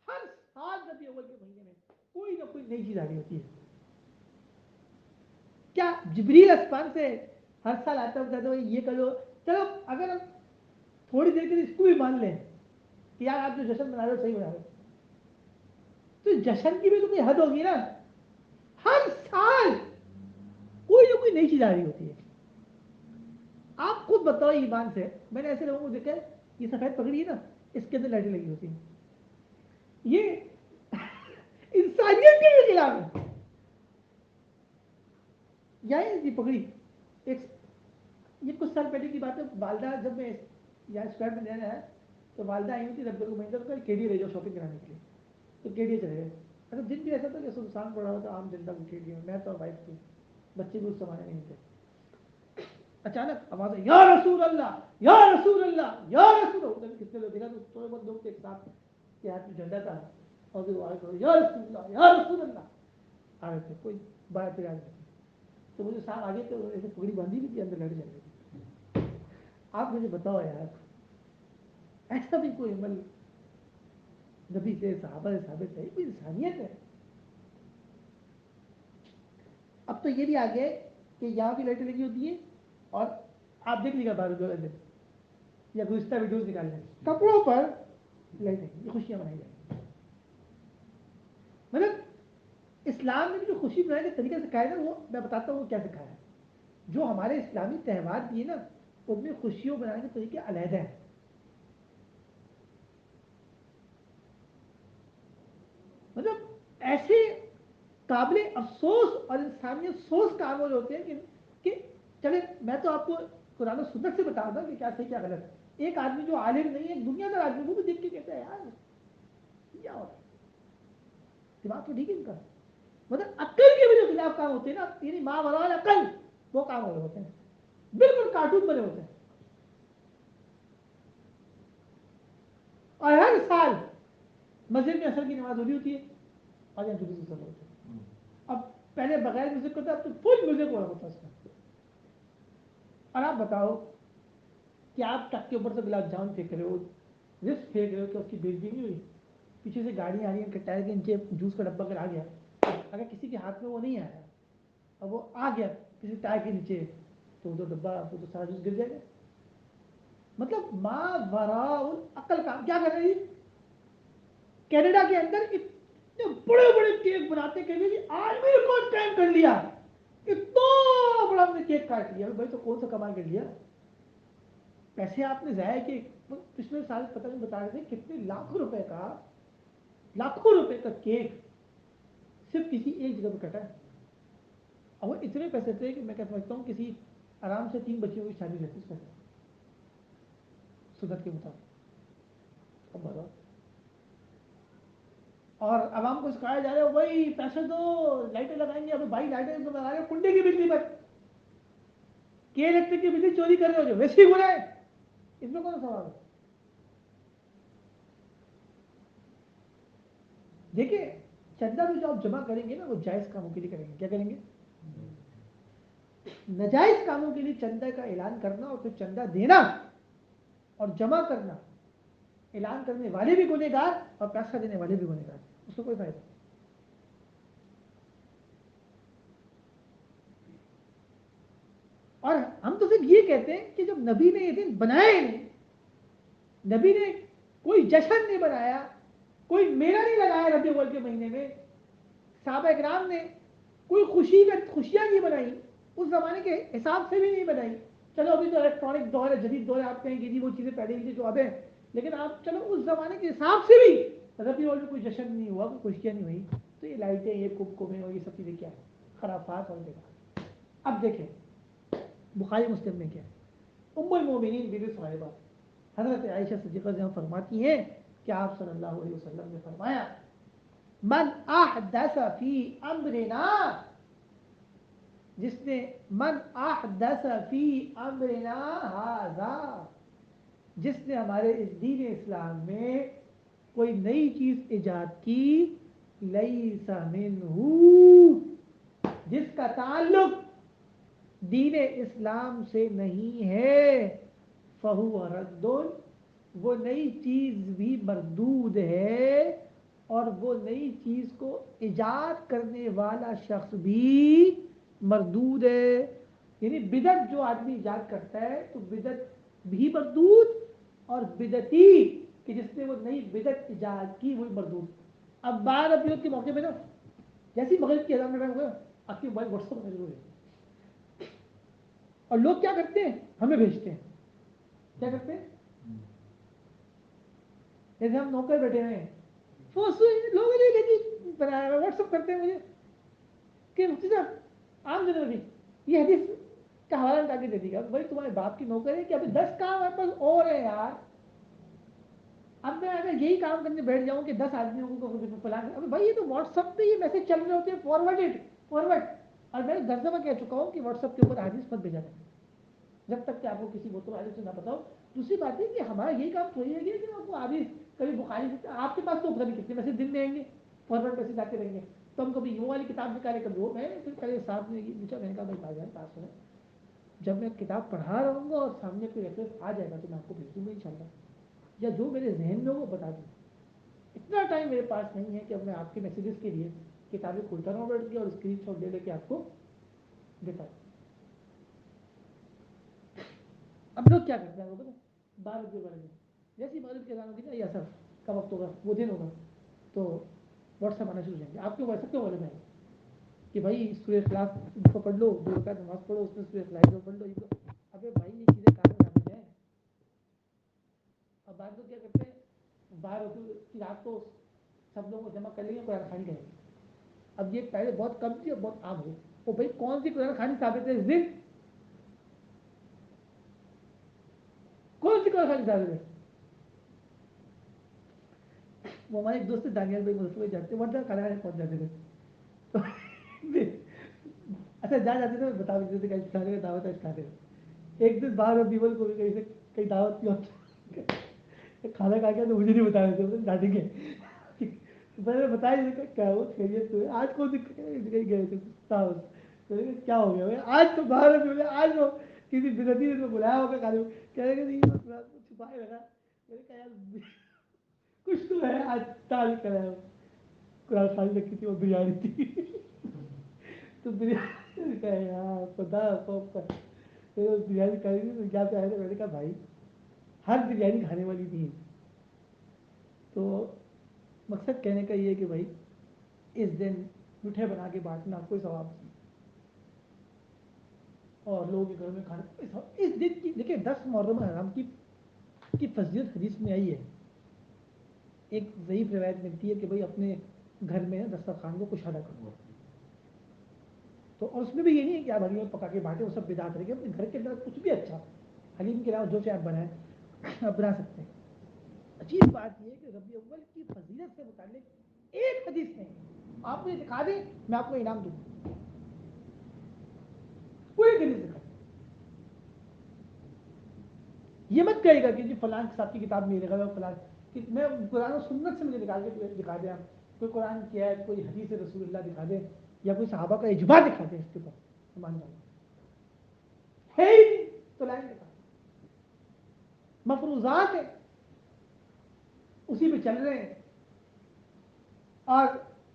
ہر سال ربیع اول کے مہینے میں کوئی نہ کوئی نئی چیز آ رہی ہوتی ہے. کیا جبریل اسمان سے ہر سال آتا ہوتا ہے یہ کرو؟ چلو اگر ہم تھوڑی دیر کے لیے اس کو بھی مان لیں کہ یار آپ جو جشن منا رہے ہو صحیح بنا رہے ہو، تو جشن کی بھی تو کوئی حد ہوگی نا. ہر سال کوئی نہ کوئی نئی چیز آ رہی ہوتی ہے. آپ خود بتاؤ ایمان سے، میں نے ایسے لوگوں کو دیکھا ہے، یہ سفید پگڑی ہے نا، اس کے اندر لائٹیں لگی ہوتی ہیں. یہ انسانیت کے بھی خلاف ہے. یہ پگڑی ایک، یہ کچھ سال پہلے کی بات ہے. والدہ جب میں یہاں اسکوائر میں رہنا ہے تو والدہ آئی ہوئی تھی رب کو مہیندر کے ڈی رہ جاؤ شاپنگ کرانے کے لیے، تو کے چلے گئے. اچھا دن بھی ایسا تھا کہ سنسان پڑا ہوا تھا، عام جنتا کو کے میں تو وائف تھی، بچے بھی اس زمانے نہیں تھے. اچانک آواز ہے یا رسول اللہ یا رسول اللہ یا رسول اللہ. کتنے لوگ دیکھا تو تھوڑے بہت لوگ ایک ساتھ کے ہاتھ میں جھنڈا تھا اور پھر آواز یا رسول اللہ یا رسول اللہ آ رہے تھے. کوئی بات پہ آ رہی تھی تو مجھے صاحب آگے تو ایسے پگڑی باندھی بھی تھی، اندر لڑ جا رہی تھی. آپ مجھے بتاؤ یار، ایسا بھی کوئی عمل نبی سے صحابہ سے ثابت ہے؟ کوئی انسانیت ہے؟ اب تو یہ بھی آگے کہ یہاں بھی لائٹیں لگی ہوتی ہیں اور آپ دیکھ لیجیے بار یا گزشتہ ویڈیوز نکال لیں کپڑوں پر لائٹیں، یہ خوشیاں منائی جائیں. مطلب اسلام نے جو خوشی منانے کے طریقے سکھایا نا، وہ میں بتاتا ہوں وہ کیا سکھایا ہے. جو ہمارے اسلامی تہوار بھی ہے نا، ان میں خوشیوں منانے کے طریقے علیحدہ ہیں. مطلب ایسے قابل افسوس اور انسانیت سوز کام ہوتے ہیں کہ چلے میں تو آپ کو قرآن و سنت سے بتا دوں کہ کیا صحیح کیا غلط ہے. ایک آدمی جو عالم نہیں ہے، ایک دنیا دار آدمی، وہ بھی دیکھ کے کہتا ہے یار کیا ہو رہا ہے، دماغ تو ٹھیک ہے ان کا. مطلب عقل کے بھی جو خلاف کام ہوتے ہیں نا، یعنی ماں بلال عقل، وہ کام ہو رہے ہوتے ہیں، بالکل کارٹون بنے ہوتے ہیں. اور ہر سال مسجد میں اثر کی نماز ہو رہی ہوتی ہے اور یہاں جلوس چل رہے ہوتے ہیں. اب پہلے بغیر میوزک ہوتا ہے، اب تو فل میوزک ہو رہا ہوتا ہے اس میں. اور آپ بتاؤ کہ آپ ٹک کے اوپر سے گلاب جامن پھینک رہے ہو، رسک پھینک رہے ہو، کہ اس کی بےزتی نہیں ہوئی؟ پیچھے سے گاڑی آ رہی ہے، ٹائر کے نیچے جوس کا ڈبہ اگر آ گیا، اگر کسی کے ہاتھ میں وہ نہیں آیا اور وہ آ گیا کسی ٹائر کے نیچے، تو وہ ڈبہ وہ تو سارا جوس گر جائے گا. مطلب ماں وراء العقل کا کیا کر رہی ہے. کینیڈا کے اندر اتنے بڑے بڑے کیک بناتے کہ آج بھی ریکارڈ ٹائم کر لیا، اتنا بڑا ہم نے کیک کاٹ لیا. بھائی تو کون سا کمال کر لیا؟ پیسے آپ نے ضائع کیے. پچھلے سال پتہ نہیں بتا رہے تھے کتنے لاکھوں روپے کا کیک صرف کسی ایک جگہ پہ کٹا ہے. اور وہ اتنے پیسے تھے کہ میں کہہ سمجھتا ہوں کسی آرام سے 3 بچیوں کی شادی رہتی اس پیسے سنت کے مطابق. اب بتاؤ. اور عوام کو سکھایا جا رہا ہے وہی پیسے دو لائٹیں لگائیں گے. ابھی بھائی لائٹیں تو لگا رہے ہیں کنڈے کی بجلی پر، کے الیکٹرک کی بجلی چوری کر رہے ہو جو ویسے ہی ہو رہا ہے، اس میں کون سا سوال ہے؟ دیکھیں چندہ بھی جو آپ جمع کریں گے نا، وہ جائز کاموں کے لیے کریں گے. کیا کریں گے؟ ناجائز کاموں کے لیے چندہ کا اعلان کرنا اور پھر چندہ دینا اور جمع کرنا، اعلان کرنے والے بھی گنہگار اور پیسہ دینے والے بھی گنہگار. اس کو کوئی فائدہ نہیں. اور ہم تو صرف یہ کہتے ہیں کہ جب نبی نے یہ دن بنائے نہیں، نبی نے کوئی جشن نہیں بنایا، کوئی میلہ نہیں لگایا ربیع الاول کے مہینے میں، صحابہ اکرام نے کوئی خوشیاں نہیں بنائی، اس زمانے کے حساب سے بھی نہیں بنائی. چلو ابھی تو الیکٹرانک دور ہے، جدید دور ہے، آپ کہیں گے وہ چیزیں پہلے کی جو اب ہیں، لیکن آپ چلو اس زمانے کے حساب سے بھی ربیع الاول میں کوئی جشن نہیں ہوا، کوئی خوشیاں نہیں ہوئی. تو یہ لائٹیں، یہ کمکمیں اور یہ سب چیزیں کیا ہے؟ خرافات اور بیکار. اب دیکھیں بخاری مسلم میں کیا ہے. ام المومنین بی بی صہیبہ حضرت عائشہ صدیقہ رضی اللہ عنہا فرماتی ہیں کہ آپ صلی اللہ علیہ وسلم نے فرمایا من احدث فی امرنا، جس نے من احدث فی امرنا ھذا، جس نے ہمارے اس دین اسلام میں کوئی نئی چیز ایجاد کی، لیس منہ، جس کا تعلق دین اسلام سے نہیں ہے، فہو رد، وہ نئی چیز بھی مردود ہے، اور وہ نئی چیز کو ایجاد کرنے والا شخص بھی مردود ہے. یعنی بدعت جو آدمی ایجاد کرتا ہے تو بدعت بھی مردود، اور بدعتی کہ جس نے وہ نئی بدعت ایجاد کی وہی مردود. اب 12 ربیع کے موقع پہ نا جیسے مغرب کی اذان کا ٹائم ہوگا آپ کے موبائل واٹس ایپ میں ضرور ہے، اور لوگ کیا کرتے ہیں ہمیں بھیجتے ہیں. کیا کرتے ہیں؟ جیسے ہم نوکر بیٹھے ہوئے ہیں لوگوں نے واٹس ایپ کرتے ہیں مجھے کہ مفتی صاحب عام دنوں بھی یہ حدیث کا حوالہ لا کے دے دی گا. بھائی تمہارے باپ کی نوکر ہے کہ ابھی 10 کام ہمارے پاس اور ہے یار. اب میں اگر یہی کام کرنے بیٹھ جاؤں کہ 10 آدمیوں کو پلان، ابھی بھائی یہ تو واٹس ایپ پہ یہ میسج چل رہے ہوتے ہیں فارورڈ. اور میں 10 دفعہ کہہ چکا ہوں کہ واٹس ایپ کے اوپر حدیث مت بھیجا کریں جب تک کہ آپ کو کسی بہت حدیث سے نہ پتا ہو. دوسری بات ہے کہ ہمارا یہی کام تھوڑی ہے کہ آپ کو حدیث کبھی بخاری آپ کے پاس تو کبھی کتنے میسج دن میں آئیں گے، فارورڈ میسج آتے رہیں گے. تو ہم کبھی یوں والی کتاب نکالے کبھی وہ. میں پھر پہلے صاحب نے پوچھا، میں نے کہا بھائی بھائی جان بات سنیں، جب میں کتاب پڑھا رہا ہوں گا اور سامنے کوئی ریفرنس آ جائے گا تو میں آپ کو بھیج دوں گا انشاءاللہ، یا جو میرے ذہن میں وہ بتا دوں. اتنا ٹائم میرے پاس نہیں ہے کہ اب میں آپ کے میسیجز کے لیے کتابیں کھولتا رہا ہوں بیٹھ کے اور اسکرین شاٹ لے کے آپ کو دیتا ہوں. اب لوگ کیا کرتے ہیں وہ پتہ 12 کے بارے میں جیسی مغرب کے اذان ہوگی نا یا اثر کا وقت ہوگا وہ دن ہوگا تو واٹس ایپ آنا شروع ہو جائیں گے. آپ کے واٹس ایپ کے بارے میں کہ بھائی سورہ اخلاص کو پڑھ لو، 2 رکعت نماز پڑھو، اس میں سورہ اخلاص کو پڑھ لو. ابے بھائی یہ چیزیں کہاں سے ثابت ہیں؟ اب بعض لوگ کیا کرتے ہیں 12 کی رات کو سب لوگوں کو جمع کر لیں گے قرآن خوانی کریں گے. اب یہ پہلے بہت کم تھی اور بہت عام ہوئی. وہ بھائی کون سی قرآن خوانی ثابت ہے اس دن؟ کون سی قرآن خوانی ثابت ہے؟ وہ ہمارے ایک دوست دانیال بھائی مدرسے میں جاتے ورنہ کھانا کھانے پہنچ جاتے تھے. اچھا جا جاتے تھے بتا دیتے تھے کہیں کھانے کا دعوت ہے کھاتے. ایک دن 12 بیول کو بھی کہیں سے کہیں دعوت کی کھانا کھا کے تو مجھے نہیں بتا رہے تھے ڈانٹیں گے. میں نے بتایا کیا وہ خیریت تو آج کون سی کہیں گئے تھے کیا ہو گیا آج تو 12 بیول آج وہ کسی بدعتی نے بلایا ہوگا کھانے کہہ رہے کہ نہیں چھپائے لگا. میں نے کہا یار کچھ تو ہے آج تاریخ کرا ہے قرآن خوانی رکھی تھی وہ بریانی تھی تو بریانی کا یار خدا خوف کا بریانی کھائی تھی تو کیا پہ آئے تھے. میں نے کہا بھائی ہر بریانی کھانے والی نہیں ہے. تو مقصد کہنے کا یہ ہے کہ بھائی اس دن میٹھے بنا کے بانٹنا کوئی ثواب نہیں اور لوگوں کے گھر میں کھانا اس دن کی. دیکھیں 10 محرم حرام کی فضیلت حدیث میں آئی ہے. ایک ضعیف روایت ملتی ہے کہ بھائی اپنے گھر میں دسترخوان کو کشادہ کرو تو اور اس میں بھی یہ نہیں ہے کہ آپ حلیم پکا کے بانٹے وہ سب بدعت رہے گی. اپنے گھر کے اندر کچھ بھی اچھا حلیم کے علاوہ جو سے آپ بنائیں آپ بنا سکتے ہیں. عجیب بات یہ ہے کہ ربیع اول کی فضیلت سے متعلق ایک حدیث نہیں. آپ مجھے دکھا دیں میں آپ کو انعام دوں کوئی حدیث دکھا. یہ مت کہے گا کہ جی فلاں صاحب کی کتاب میں لکھا ہوا فلاں میں قرآن و سنت سے مجھے نکال کے دکھا دیں. کوئی قرآن کی آیت کوئی حدیث رسول اللہ دکھا دیں یا کوئی صحابہ کا اجماع دکھا دیں اس کے اوپر مان جاؤں ہے ہی نہیں تو لائن دکھا مفروضات ہیں اسی پہ چل رہے ہیں. اور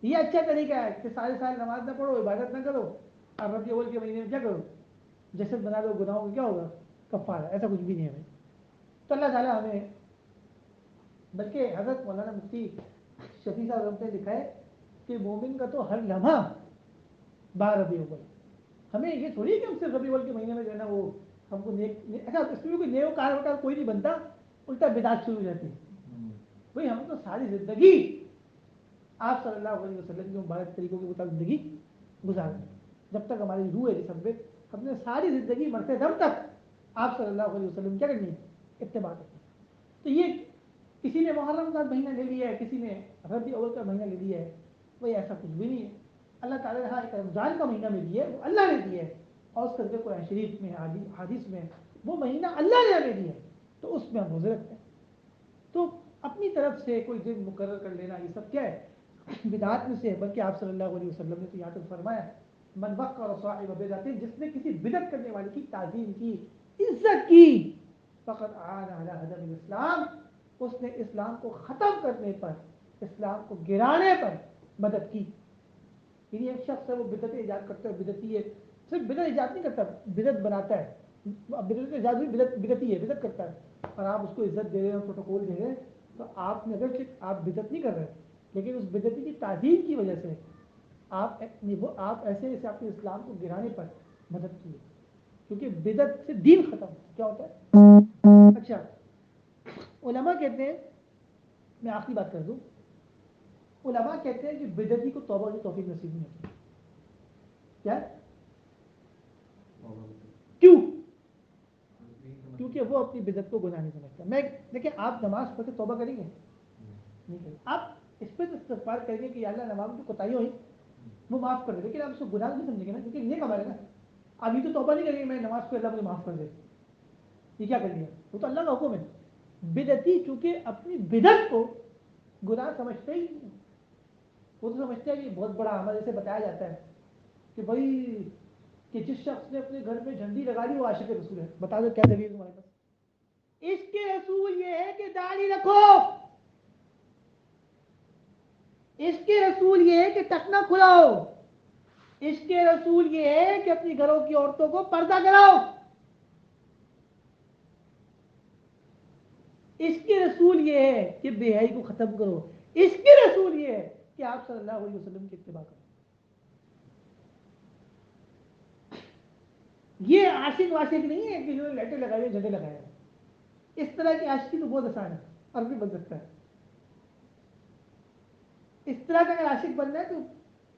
یہ اچھا طریقہ ہے کہ سارے سال نماز نہ پڑھو عبادت نہ کرو اور ربیع اول کے مہینے میں کیا کرو جسد بنا دو گناہوں کا کیا ہوگا کفارہ. ایسا کچھ بھی نہیں ہے بھائی. تو اللہ تعالیٰ ہمیں بلکہ حضرت مولانا مفتی شفیع صاحب رحمۃ اللہ لکھا ہے کہ مومن کا تو ہر لمحہ 12 ربیع اول. ہمیں یہ تھوڑی ہے کہ ہم صرف ربیع اول کے مہینے میں جو ہے نا وہ ہم کو ایسا اس میں کوئی نیک کار ہوتا کوئی نہیں بنتا الٹا بدعت شروع ہو جاتی ہے. بھائی ہم تو ساری زندگی آپ صلی اللہ علیہ وسلم کے مبارک طریقوں کے مطابق زندگی گزار رہے ہیں. جب تک ہماری روح ہے جسم پہ ہم نے ساری زندگی مرتے دم تک آپ صلی اللہ علیہ وسلم کیا کرنی ہے اتباع کرنی. تو یہ کسی نے محرم کا مہینہ لے لیا ہے کسی نے ربیع اول کا مہینہ لے لیا ہے بھائی ایسا کچھ بھی نہیں ہے. اللہ تعالیٰ نے ایک رمضان کا مہینہ میں دیا ہے وہ اللہ نے دیا ہے اور اس کے قرآن شریف میں حدیث میں وہ مہینہ اللہ نے ہمیں دیا ہے تو اس میں ہم روزے رکھتے ہیں. تو اپنی طرف سے کوئی دن مقرر کر لینا یہ سب کیا ہے بدعات میں سے ہے. بلکہ آپ صلی اللہ علیہ وسلم نے تو یہاں تک فرمایا من وقر صاحب بدعت جس نے کسی بدعت کرنے والے کی تعظیم کی عزت کی فقط اعان علی هدم الاسلام اس نے اسلام کو ختم کرنے پر اسلام کو گرانے پر مدد کی. یعنی ایک شخص ہے وہ بدعت ایجاد کرتا ہے بدعتی ہے صرف بدعت ایجاد نہیں کرتا، بدعت بناتا ہے. اب بدعت ایجاد ہوئی، بدعت ہی ہے، بدعت کرتا ہے، اور آپ اس کو عزت دے رہے ہیں، پروٹوکول دے رہے ہیں، تو آپ نے اگر آپ بدعت نہیں کر رہے، لیکن اس بدعتی کی تعظیم کی وجہ سے آپ ایسے ایسے اپنے اسلام کو گرانے پر مدد کی ہے، کیونکہ بدعت سے دین ختم ہوتا ہے. کیا ہوتا ہے؟ اچھا، علماء کہتے ہیں، میں آخری بات کر دوں، علماء کہتے ہیں کہ بدعتی کو توبہ کی توفیق نصیب نہیں ہوتی. کیا؟ کیوں؟ کیونکہ وہ اپنی بدعت کو گناہ نہیں سمجھتا. میں دیکھیں، آپ نماز پڑھ کے توبہ کریں گے؟ نہیں کریں. آپ اس پہ استغفار کریں گے کہ یا اللہ نماز میں کوتاہی ہوئی وہ معاف کر دے، لیکن آپ اس کو گناہ نہیں سمجھیں گے نا، کیونکہ یہ کمال ہے نا. ابھی تو توبہ نہیں کریں گے میں نماز پہ اللہ مجھے معاف کر دے، یہ کیا کر لیا؟ وہ تو اللہ کا حکم ہے. بدعتی چونکہ اپنی بدعت کو گناہ سمجھتے ہی نہیں، وہ تو سمجھتے ہیں کہ بہت بڑا عمل. جیسے بتایا جاتا ہے کہ بھائی کہ جس شخص نے اپنے گھر میں جھنڈی لگا لی وہ عاشق رسول ہے. بتا دو کیا دلیل تمہارے پاس؟ اس کے رسول یہ ہے کہ داڑھی رکھو، اس کے رسول یہ ہے کہ ٹکنا کھلاؤ، اس کے رسول یہ ہے کہ اپنی گھروں کی عورتوں کو پردہ کراؤ، اس کے رسول یہ ہے کہ بے حیائی کو ختم کرو، اس کے رسول یہ ہے کہ آپ صلی اللہ علیہ وسلم کی اتباع کرو. یہ عاشق واشق نہیں ہے کہ جو لائٹیں لگائے جھنڈے لگائے. اس طرح کی عاشقی تو بہت آسان ہے، عربی بن سکتا ہے. اس طرح کا اگر عاشق بننا ہے تو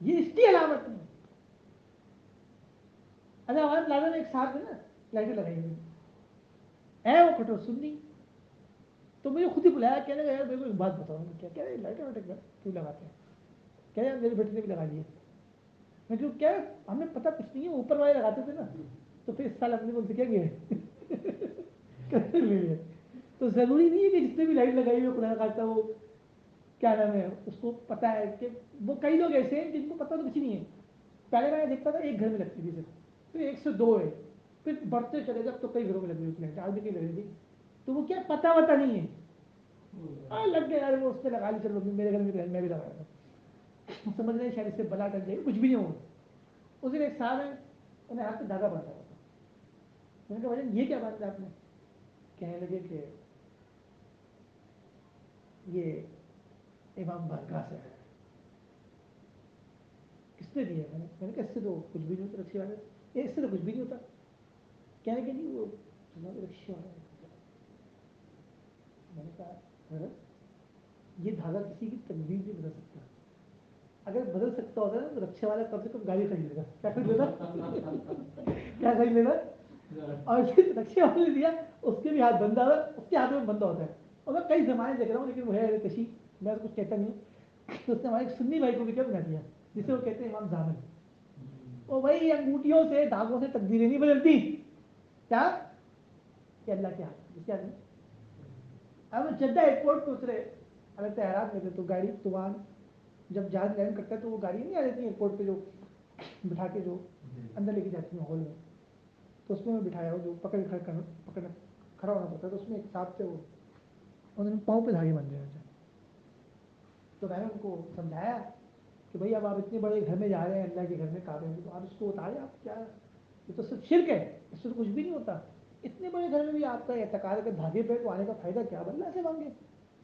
یہ اس کی علامت نہیں ہے. اچھا، ہمارے پلازا میں ایک صاحب ہے نا، لائٹیں لگائی ہوئی ہے، وہ کٹو سننی، تو مجھے خود ہی بلایا، کہنے لگا یار میرے کو ایک بات بتاؤ. کیا کہہ رہے لائٹیں وائٹیں کیوں لگاتے ہیں؟ کہہ رہے میرے بیٹے نے بھی لگا لی ہے. میں کیوں کیا ہمیں پتہ کچھ نہیں ہے، اوپر والے لگاتے تھے نا، تو پھر اس سال اپنے کو کیا گیا تو ضروری نہیں ہے کہ جتنے بھی لائٹ لگائی ہوئی خدا خاصہ وہ کیا نام ہے اس کو پتا ہے. کہ وہ کئی لوگ ایسے ہیں جن کو پتہ تو کچھ نہیں ہے. پہلے میں دیکھتا تھا ایک گھر میں لگتی تھی صرف، پھر 1 سے 2 ہے، پھر بڑھتے چلے گا تو کئی گھروں میں لگی ہوئی لائٹ، آج بھی نہیں لگے گی. تو وہ کیا پتہ وتا نہیں ہے، لگ گیا یار وہ اس پہ لگا لی، چلو میرے گھر میں بھی لگایا تھا. سمجھ رہے ہیں شاید اس سے بلا کر جائے کچھ بھی نہیں ہوگا. اس دن ایک صاحب ہے، انہیں ہاتھ سے دھاگا باندھا ہوا تھا. میں نے کہا بھائی یہ کیا باندھا آپ نے؟ کہنے لگے کہ یہ امام بارگاہ سے ہے. کس نے دیا؟ میں نے کہا اس سے تو کچھ بھی نہیں ہوتا، رکشے والے اس سے تو کچھ بھی نہیں ہوتا. کہنے کہ نہیں وہ رکشے والا. میں نے کہا یہ دھاگا کسی کی تقدیر نہیں بدل سکتا. اگر بدل سکتا ہوتا نا تو رکشے والا کم سے کم گاڑی خرید لیگا. کیا خرید لینا؟ کیا خرید لینا؟ اور رکشے والے نے دیا، اس کے بھی ہاتھ بندہ ہے، اس کے ہاتھ میں بندہ ہوتا ہے. اور میں کئی زمانے دیکھ رہا ہوں، لیکن وہ ہے کشی، میں کچھ کہتا نہیں. تو اس نے ہمارے سنی بھائی کو بھی کیا بنا دیا جسے وہ کہتے ہیں امام زامن. وہ بھائی انگوٹھیوں سے دھاگوں سے تقدیریں نہیں بدلتی. کیا کہ اللہ کے ہاتھ جس کے ہاتھ میں. اب جدہ ایئرپورٹ پہ اترے، اگر تحرات میں تھے تو گاڑی تو وہاں جب جہاز لینڈ کرتا ہے تو وہ گاڑی نہیں آ جاتی ایئرپورٹ پہ جو بٹھا کے جو اندر لے کے جاتی ہیں ہال میں، تو اس میں بٹھایا جو پکڑنا کھڑا ہونا پڑتا ہے. تو اس میں ایک صاحب تھے، وہ انہوں نے پاؤں پہ دھاگے بندھے ہوئے تھے. تو میں نے ان کو سمجھایا کہ بھائی اب آپ اتنے بڑے گھر میں جا رہے ہیں، اللہ کے گھر میں کعبے میں، تو آپ اس کو اتارے. آپ کیا یہ تو صرف شرک ہے، اس سے تو کچھ بھی نہیں ہوتا. اتنے بڑے گھر میں بھی آپ کا اعتقاد ہے کہ دھاگے پہ تو آنے کا فائدہ کیا؟ اللہ سے مانگے.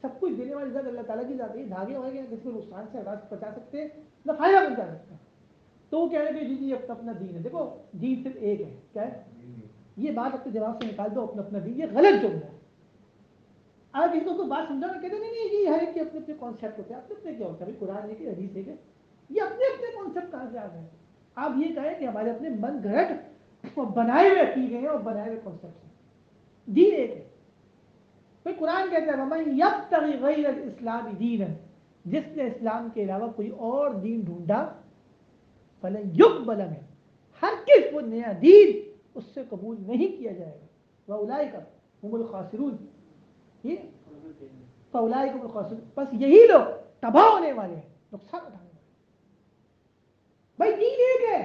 سب کچھ دینے والی ذات اللہ تعالیٰ کی ذات ہے. دھاگے والے کسی کو نقصان سے راست پہنچا سکتے ہیں نہ فائدہ پہنچا سکتے ہیں. تو وہ کہہ رہے کہ جی اپنا دین ہے. دیکھو دین صرف ایک ہے. کیا ہے؟ یہ بات اپنے جواب سے نکال دو، اپنا دین. یہ غلط جملہ ہے. اگر کسی کو بات سمجھا نا، کہتے نہیں یہ ہر ایک کے اپنے اپنے کانسیپٹ ہوتے ہیں. اپنے اپنے کیا ہوتا ہے؟ قرآن ہے کہ حدیث ہے کہ یہ اپنے اپنے کانسیپٹ کہاں سے آ گئے؟ آپ یہ کہیں کہ ہمارے اپنے من گھڑت اور بنائے ہوئے عقیدے ہیں اور بنائے ہوئے کانسیپٹ ہیں. دین ایک ہے. پھر قرآن کہتا ہے وَمَن يَبْتَغِ غَيْرَ الْإِسْلَامِ دِينًا، جس نے اسلام کے علاوہ کوئی اور دین ڈھونڈا فَلَن يُقْبَلَ مِنْهُ، ہرگز وہ نیا دین اس سے قبول نہیں کیا جائے گا. وَأُولَٰئِكَ هُمُ الْخَاسِرُونَ، یہ فَأُولَٰئِكَ هُمُ الْخَاسِرُونَ، بس یہی لوگ تباہ ہونے والے ہیں، نقصان اٹھانے والے. بھائی دین ایک ہے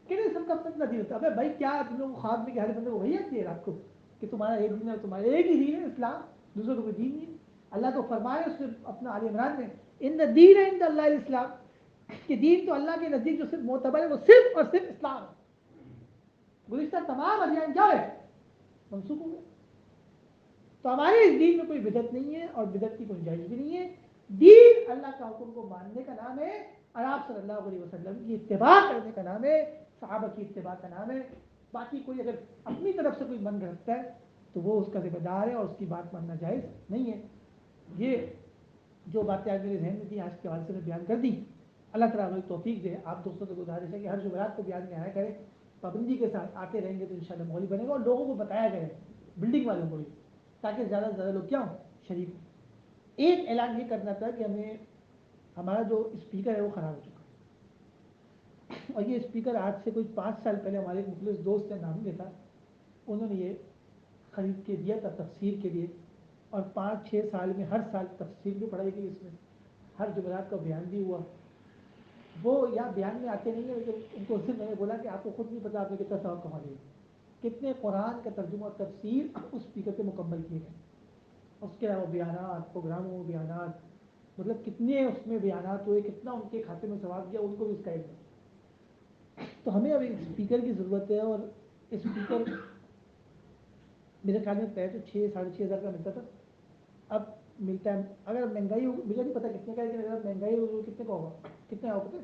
کہ نہیں؟ سب کا اپنا دین ہوتا ہے. بھائی کیا تم لوگ خواب میں کہ ہر بندے کو وہی آتی ہے رات کو کہ تمہارا ایک دین ہے، تمہارا ایک ہی دین ہے اسلام، دوسروں کو کوئی دین نہیں. اللہ تو فرمائے اس نے اپنا آل عمران میں ان الدین عند اللہ الاسلام، کہ دین تو اللہ کے نزدیک جو صرف معتبر ہے وہ صرف اور صرف اسلام ہے، گزشتہ تمام ادیان کیا ہے؟ منسوخ ہو گئے۔ تو ہمارے اس دین میں کوئی بدعت نہیں ہے اور بدعت کی گنجائش بھی نہیں ہے۔ دین اللہ کا حکم کو ماننے کا نام ہے، اور آپ صلی اللہ علیہ وسلم کی اتباع کرنے کا نام ہے، صحابہ کی اتباع کا نام ہے۔ باقی کوئی اگر اپنی طرف سے کوئی من رکھتا ہے تو وہ اس کا ذمہ دار ہے اور اس کی بات ماننا جائز نہیں ہے۔ یہ جو باتیں آج میرے ذہن میں تھیں آج کے حوالے سے میں بیان کر دی۔ اللہ تعالیٰ ہمیں توفیق دے۔ آپ دوستوں سے گزارش ہے کہ ہر جمعرات کو بیان میں آیا کریں، پابندی کے ساتھ آتے رہیں گے تو انشاءاللہ ماحول بنے گا، اور لوگوں کو بتایا کرے، بلڈنگ والوں کو بھی، تاکہ زیادہ سے زیادہ لوگ کیا ہوں، شریک ہوں۔ ایک اعلان یہ کرنا تھا کہ ہمیں ہمارا جو اسپیکر ہے وہ خراب ہو چکا ہے، اور یہ اسپیکر آج سے کوئی 5 سال پہلے ہمارے ایک مخلص دوست ہیں، نام لیتا، انہوں نے یہ خرید کے دیا تھا تفسیر کے لیے، اور 5-6 سال میں ہر سال تفسیر بھی پڑھائی گئی، اس میں ہر جمعرات کا بیان بھی ہوا۔ وہ یا بیان میں آتے نہیں ہیں، لیکن ان کو صرف میں نے بولا کہ آپ کو خود نہیں پتا آپ نے کتنا ثواب کما لیا، کتنے قرآن کا ترجمہ اور تفسیر اس اسپیکر سے مکمل کیے گئے، اس کے علاوہ بیانات، پروگراموں میں بیانات، مطلب کتنے اس میں بیانات ہوئے، کتنا ان کے کھاتے میں ثواب گیا، ان کو بھی اس کا علم ہے۔ تو ہمیں اب ایک اسپیکر کی ضرورت ہے، اور اسپیکر میرے خیال میں پہلے تو 6-6.5 ہزار کا ملتا تھا، اب ملتا ہے، اگر مہنگائی ہوگی مجھے نہیں پتا کتنے کا ہے، لیکن اگر مہنگائی ہوگی کتنے کا ہوگا، کتنے کا ہوگا؟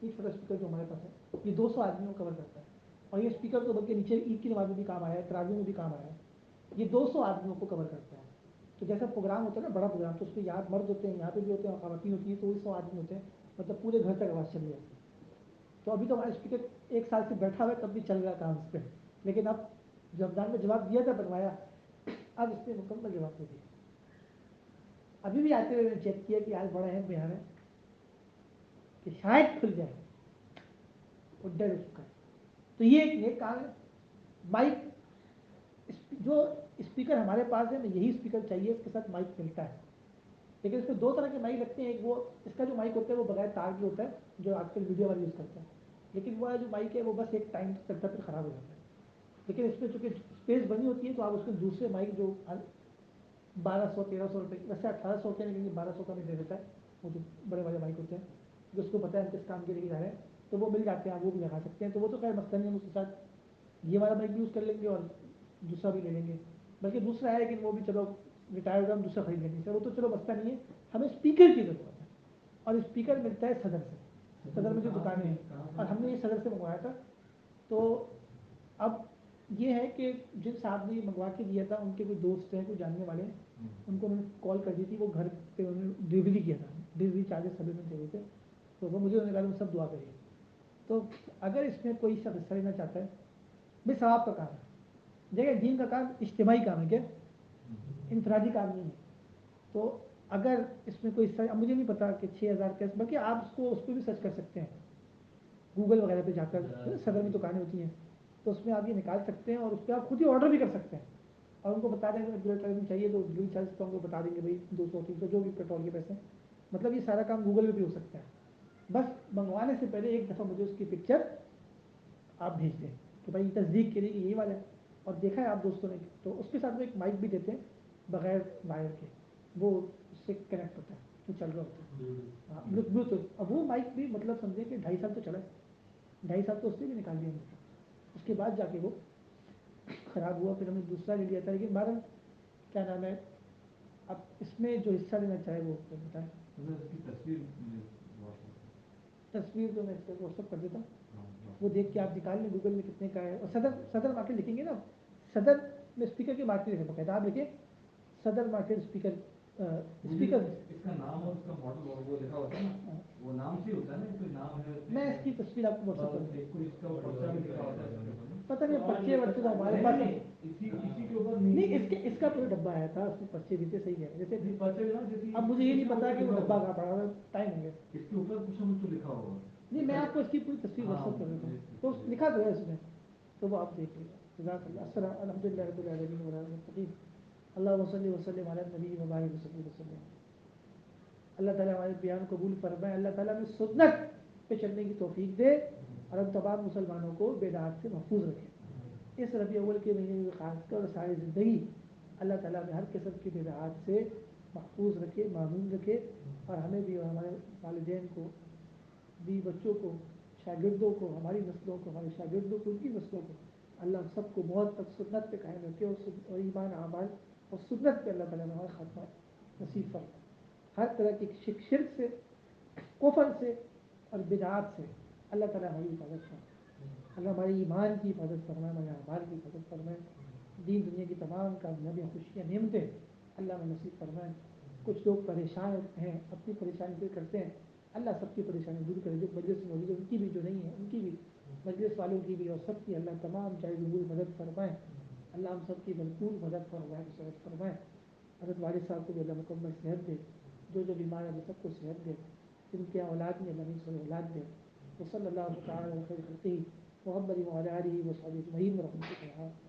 ایک چھوٹا اسپیکر جو ہمارے پاس ہے یہ 200 آدمیوں کو کور کرتا ہے، اور یہ اسپیکر تو بلکہ نیچے عید کی نماز میں بھی کام آیا ہے، تراویح میں بھی کام آیا ہے، یہ 200 آدمیوں کو کور کرتا ہے۔ تو جیسا پروگرام ہوتا ہے نا، بڑا پروگرام، تو اس میں یہاں مرد ہوتے ہیں، یہاں پہ بھی ہوتے ہیں، اور خواتین ہوتی ہیں، تو 100 آدمی ہوتے ہیں، مطلب پورے گھر تک آواز چل جاتی ہے۔ تو ابھی تو ہمارا اسپیکر 1 سال سے بیٹھا ہوا ہے، تب بھی چل رہا کام اس پہ، لیکن اب رمضان میں جواب دیا تھا، بنوایا، اب اس نے مکمل جواب دے دیا۔ ابھی بھی آتے ہوئے میں نے چیک کیا کہ آج بڑا اہم بیان ہے کہ شاید کھل جائے، وہ ڈر ہو چکا ہے۔ تو یہ ایک نیک کام ہے۔ مائک جو اسپیکر ہمارے پاس ہے، میں یہی اسپیکر چاہیے، اس کے ساتھ مائک ملتا ہے، لیکن اس میں 2 طرح کے مائک لگتے ہیں، ایک وہ اس کا جو مائک ہوتا ہے وہ بغیر تار کی ہوتا ہے، جو آج کل ویڈیو والا یوز کرتا ہے، لیکن وہ جو مائک ہے وہ بس ایک ٹائم چلتا ہے پھر خراب ہو جاتا ہے، لیکن اس میں چونکہ اسپیس بنی ہوتی ہے تو آپ اس میں دوسرے مائک جو 1200-1300 روپئے، ویسے 1800 کے، لیکن 1200 کا بھی دے دیتا ہے، وہ جو بڑے بڑے مائک ہوتے ہیں، جو اس کو پتہ ہے ہم کس کام کے لیے جا رہے ہیں، تو وہ مل جاتے ہیں، آپ وہ بھی لگا سکتے ہیں، تو وہ تو خیر مسئلہ نہیں ہے، اس کے ساتھ یہ والا مائک یوز کر لیں گے اور دوسرا بھی لے لیں گے، بلکہ دوسرا ہے لیکن وہ بھی چلو ریٹائر ہوگا، ہم دوسرا خرید لیں گے، وہ تو چلو مسئلہ نہیں ہے، ہمیں اسپیکر کی ضرورت ہے، اور اسپیکر ملتا ہے صدر سے، صدر میں جو دکانیں ہیں، اور ہم نے یہ صدر سے منگوایا تھا۔ تو اب یہ ہے کہ جن صاحب نے یہ منگوا کے دیا تھا، ان کے کوئی دوست ہیں، کوئی جاننے والے ہیں، ان کو انہوں نے کال کر دی تھی، وہ گھر پہ انہوں نے ڈلیوری کیا تھا، ڈلیوری چارجز سبھی میں دے رہے تھے، تو وہ مجھے انہوں نے کہا سب دعا کریے۔ تو اگر اس میں کوئی شخص حصہ لینا چاہتا ہے، بھائی ثواب کا کام ہے، دیکھیں دین کا کام اجتماعی کام ہے، کیا انفرادی کام نہیں ہے، تو اگر اس میں کوئی حصہ، اب مجھے نہیں پتا کہ 6000 کا، بلکہ آپ اس پہ بھی سرچ کر سکتے ہیں، گوگل وغیرہ پہ جا کر صدر میں دکانیں ہوتی ہیں، تو اس میں آپ یہ نکال سکتے ہیں، اور اس پہ آپ خود ہی آرڈر بھی کر سکتے ہیں، اور ان کو بتا دیں کہ ڈلیوری چاہیے تو ڈلیوری چارج تو ہم کو بتا دیں گے بھائی 200-300 جو بھی پیٹرول کے پیسے، مطلب یہ سارا کام گوگل پہ بھی ہو سکتا ہے۔ بس منگوانے سے پہلے ایک دفعہ مجھے اس کی پکچر آپ بھیج دیں کہ بھائی تصدیق کے لیے کہ یہی والا ہے، اور دیکھا ہے آپ دوستوں نے، تو اس کے ساتھ وہ ایک مائک بھی دیتے ہیں بغیر وائر کے، وہ اس سے کنیکٹ ہوتا ہے، تو چل رہا ہوتا ہے، ہاں بلوٹوتھ، اب وہ مائک بھی مطلب سمجھے کہ 2.5 سال تو چلا ہے، 2.5 سال تو اس سے بھی نکال دیا مجھے، اس کے بعد جا کے وہ خراب ہوا، پھر ہم نے دوسرا لے لیا تھا، لیکن بہرحال کیا نام ہے، اب اس میں جو حصہ لینا چاہے وہ بتائیں۔ تصویر تو میں اس کو واٹس ایپ کر دیتا ہوں، وہ دیکھ کے آپ نکال لیں گوگل میں کتنے کا ہے، اور صدر مارکیٹ لکھیں گے نا، صدر میں اسپیکر کی مارکیٹ لکھیں، باقاعدہ آپ لکھیں صدر مارکیٹ اسپیکر، اسپیکر اس کا نام اور اس کا ماڈل اور وہ لکھا ہوتا ہے نا، وہ نام سے ہوتا ہے نا، کوئی نام ہے، میں اس کی تصویر آپ کو واٹس ایپ کر دوں گا، پتہ نہیں پرچے ورچے تو ہمارے پاس اسی کے اوپر نہیں، اس کا پورا ڈبہ آیا تھا، اس میں پرچے بھی تھے، صحیح ہے، جیسے اب مجھے یہ نہیں پتا کہ وہ ڈبہ کہاں پڑا ہوا ہے، ٹائم ہو گیا، اس کے اوپر کچھ ہم تو لکھا ہوگا، نہیں میں آپ کو اس کی پوری تصویر واٹس ایپ کر دیتا ہوں، تو لکھا تو ہے اس میں، تو وہ آپ دیکھ لیجیے۔ جزاک اللہ، السلام، الحمد للہ رب العالمین والعاقبۃ، اللہم صلی وسلم علی النبی وبارک وسلم۔ اللہ تعالیٰ ہمارے بیان قبول فرمائے، اللہ تعالیٰ ہمیں سنت پہ چلنے کی توفیق دے، اور ہم تمام مسلمانوں کو بدعات سے محفوظ رکھے۔ اس ربیع اول کے مہینے میں خاص کر ساری زندگی اللہ تعالیٰ نے ہر قسم کی بدعات سے محفوظ رکھے، معمون رکھے، اور ہمیں بھی اور ہمارے والدین کو بھی، بچوں کو، شاگردوں کو، ہماری نسلوں کو، ہمارے شاگردوں کو، ان کی نسلوں کو اللہ سب کو بہت تک سنت پہ قائم رکھے، اور ایمان اعمال اور سنت پہ اللہ تعالیٰ نے ہمارا خاتمہ نصیب فرمائے، ہر طرح کی شرک سے، کفر سے اور بدعات سے اللہ تعالیٰ ہماری حفاظت فرمائے، اللہ ہماری ایمان کی حفاظت فرمائے، ہمارے اعمال کی حفاظت فرمائے، دین دنیا کی تمام کامیابیاں، خوشیاں، نعمتیں اللہ میں نصیب فرمائے۔ کچھ لوگ پریشان ہیں، اپنی پریشانی دور کرتے ہیں، اللہ سب کی پریشانی دور کرے، جو مجلس میں موجود ہے ان کی بھی، جو نہیں ہے ان کی بھی، مجلس والوں کی بھی، اور سب کی اللہ تمام چاہے ضرور مدد فرمائے، اللہ ہم سب کی بھرپور مدد فرمائے، صحت فرمائے، حضرت والد صاحب کو بھی اللہ مکمل صحت دے، جو بیمار ہے وہ سب کو صحت دے، جن کے اولاد میں اللہ سب اولاد دے، وصلی اللہ تعالیٰ علی خیر خلقہ محمد وعلی آلہ وصحبہ اجمعین ورحمۃ اللہ۔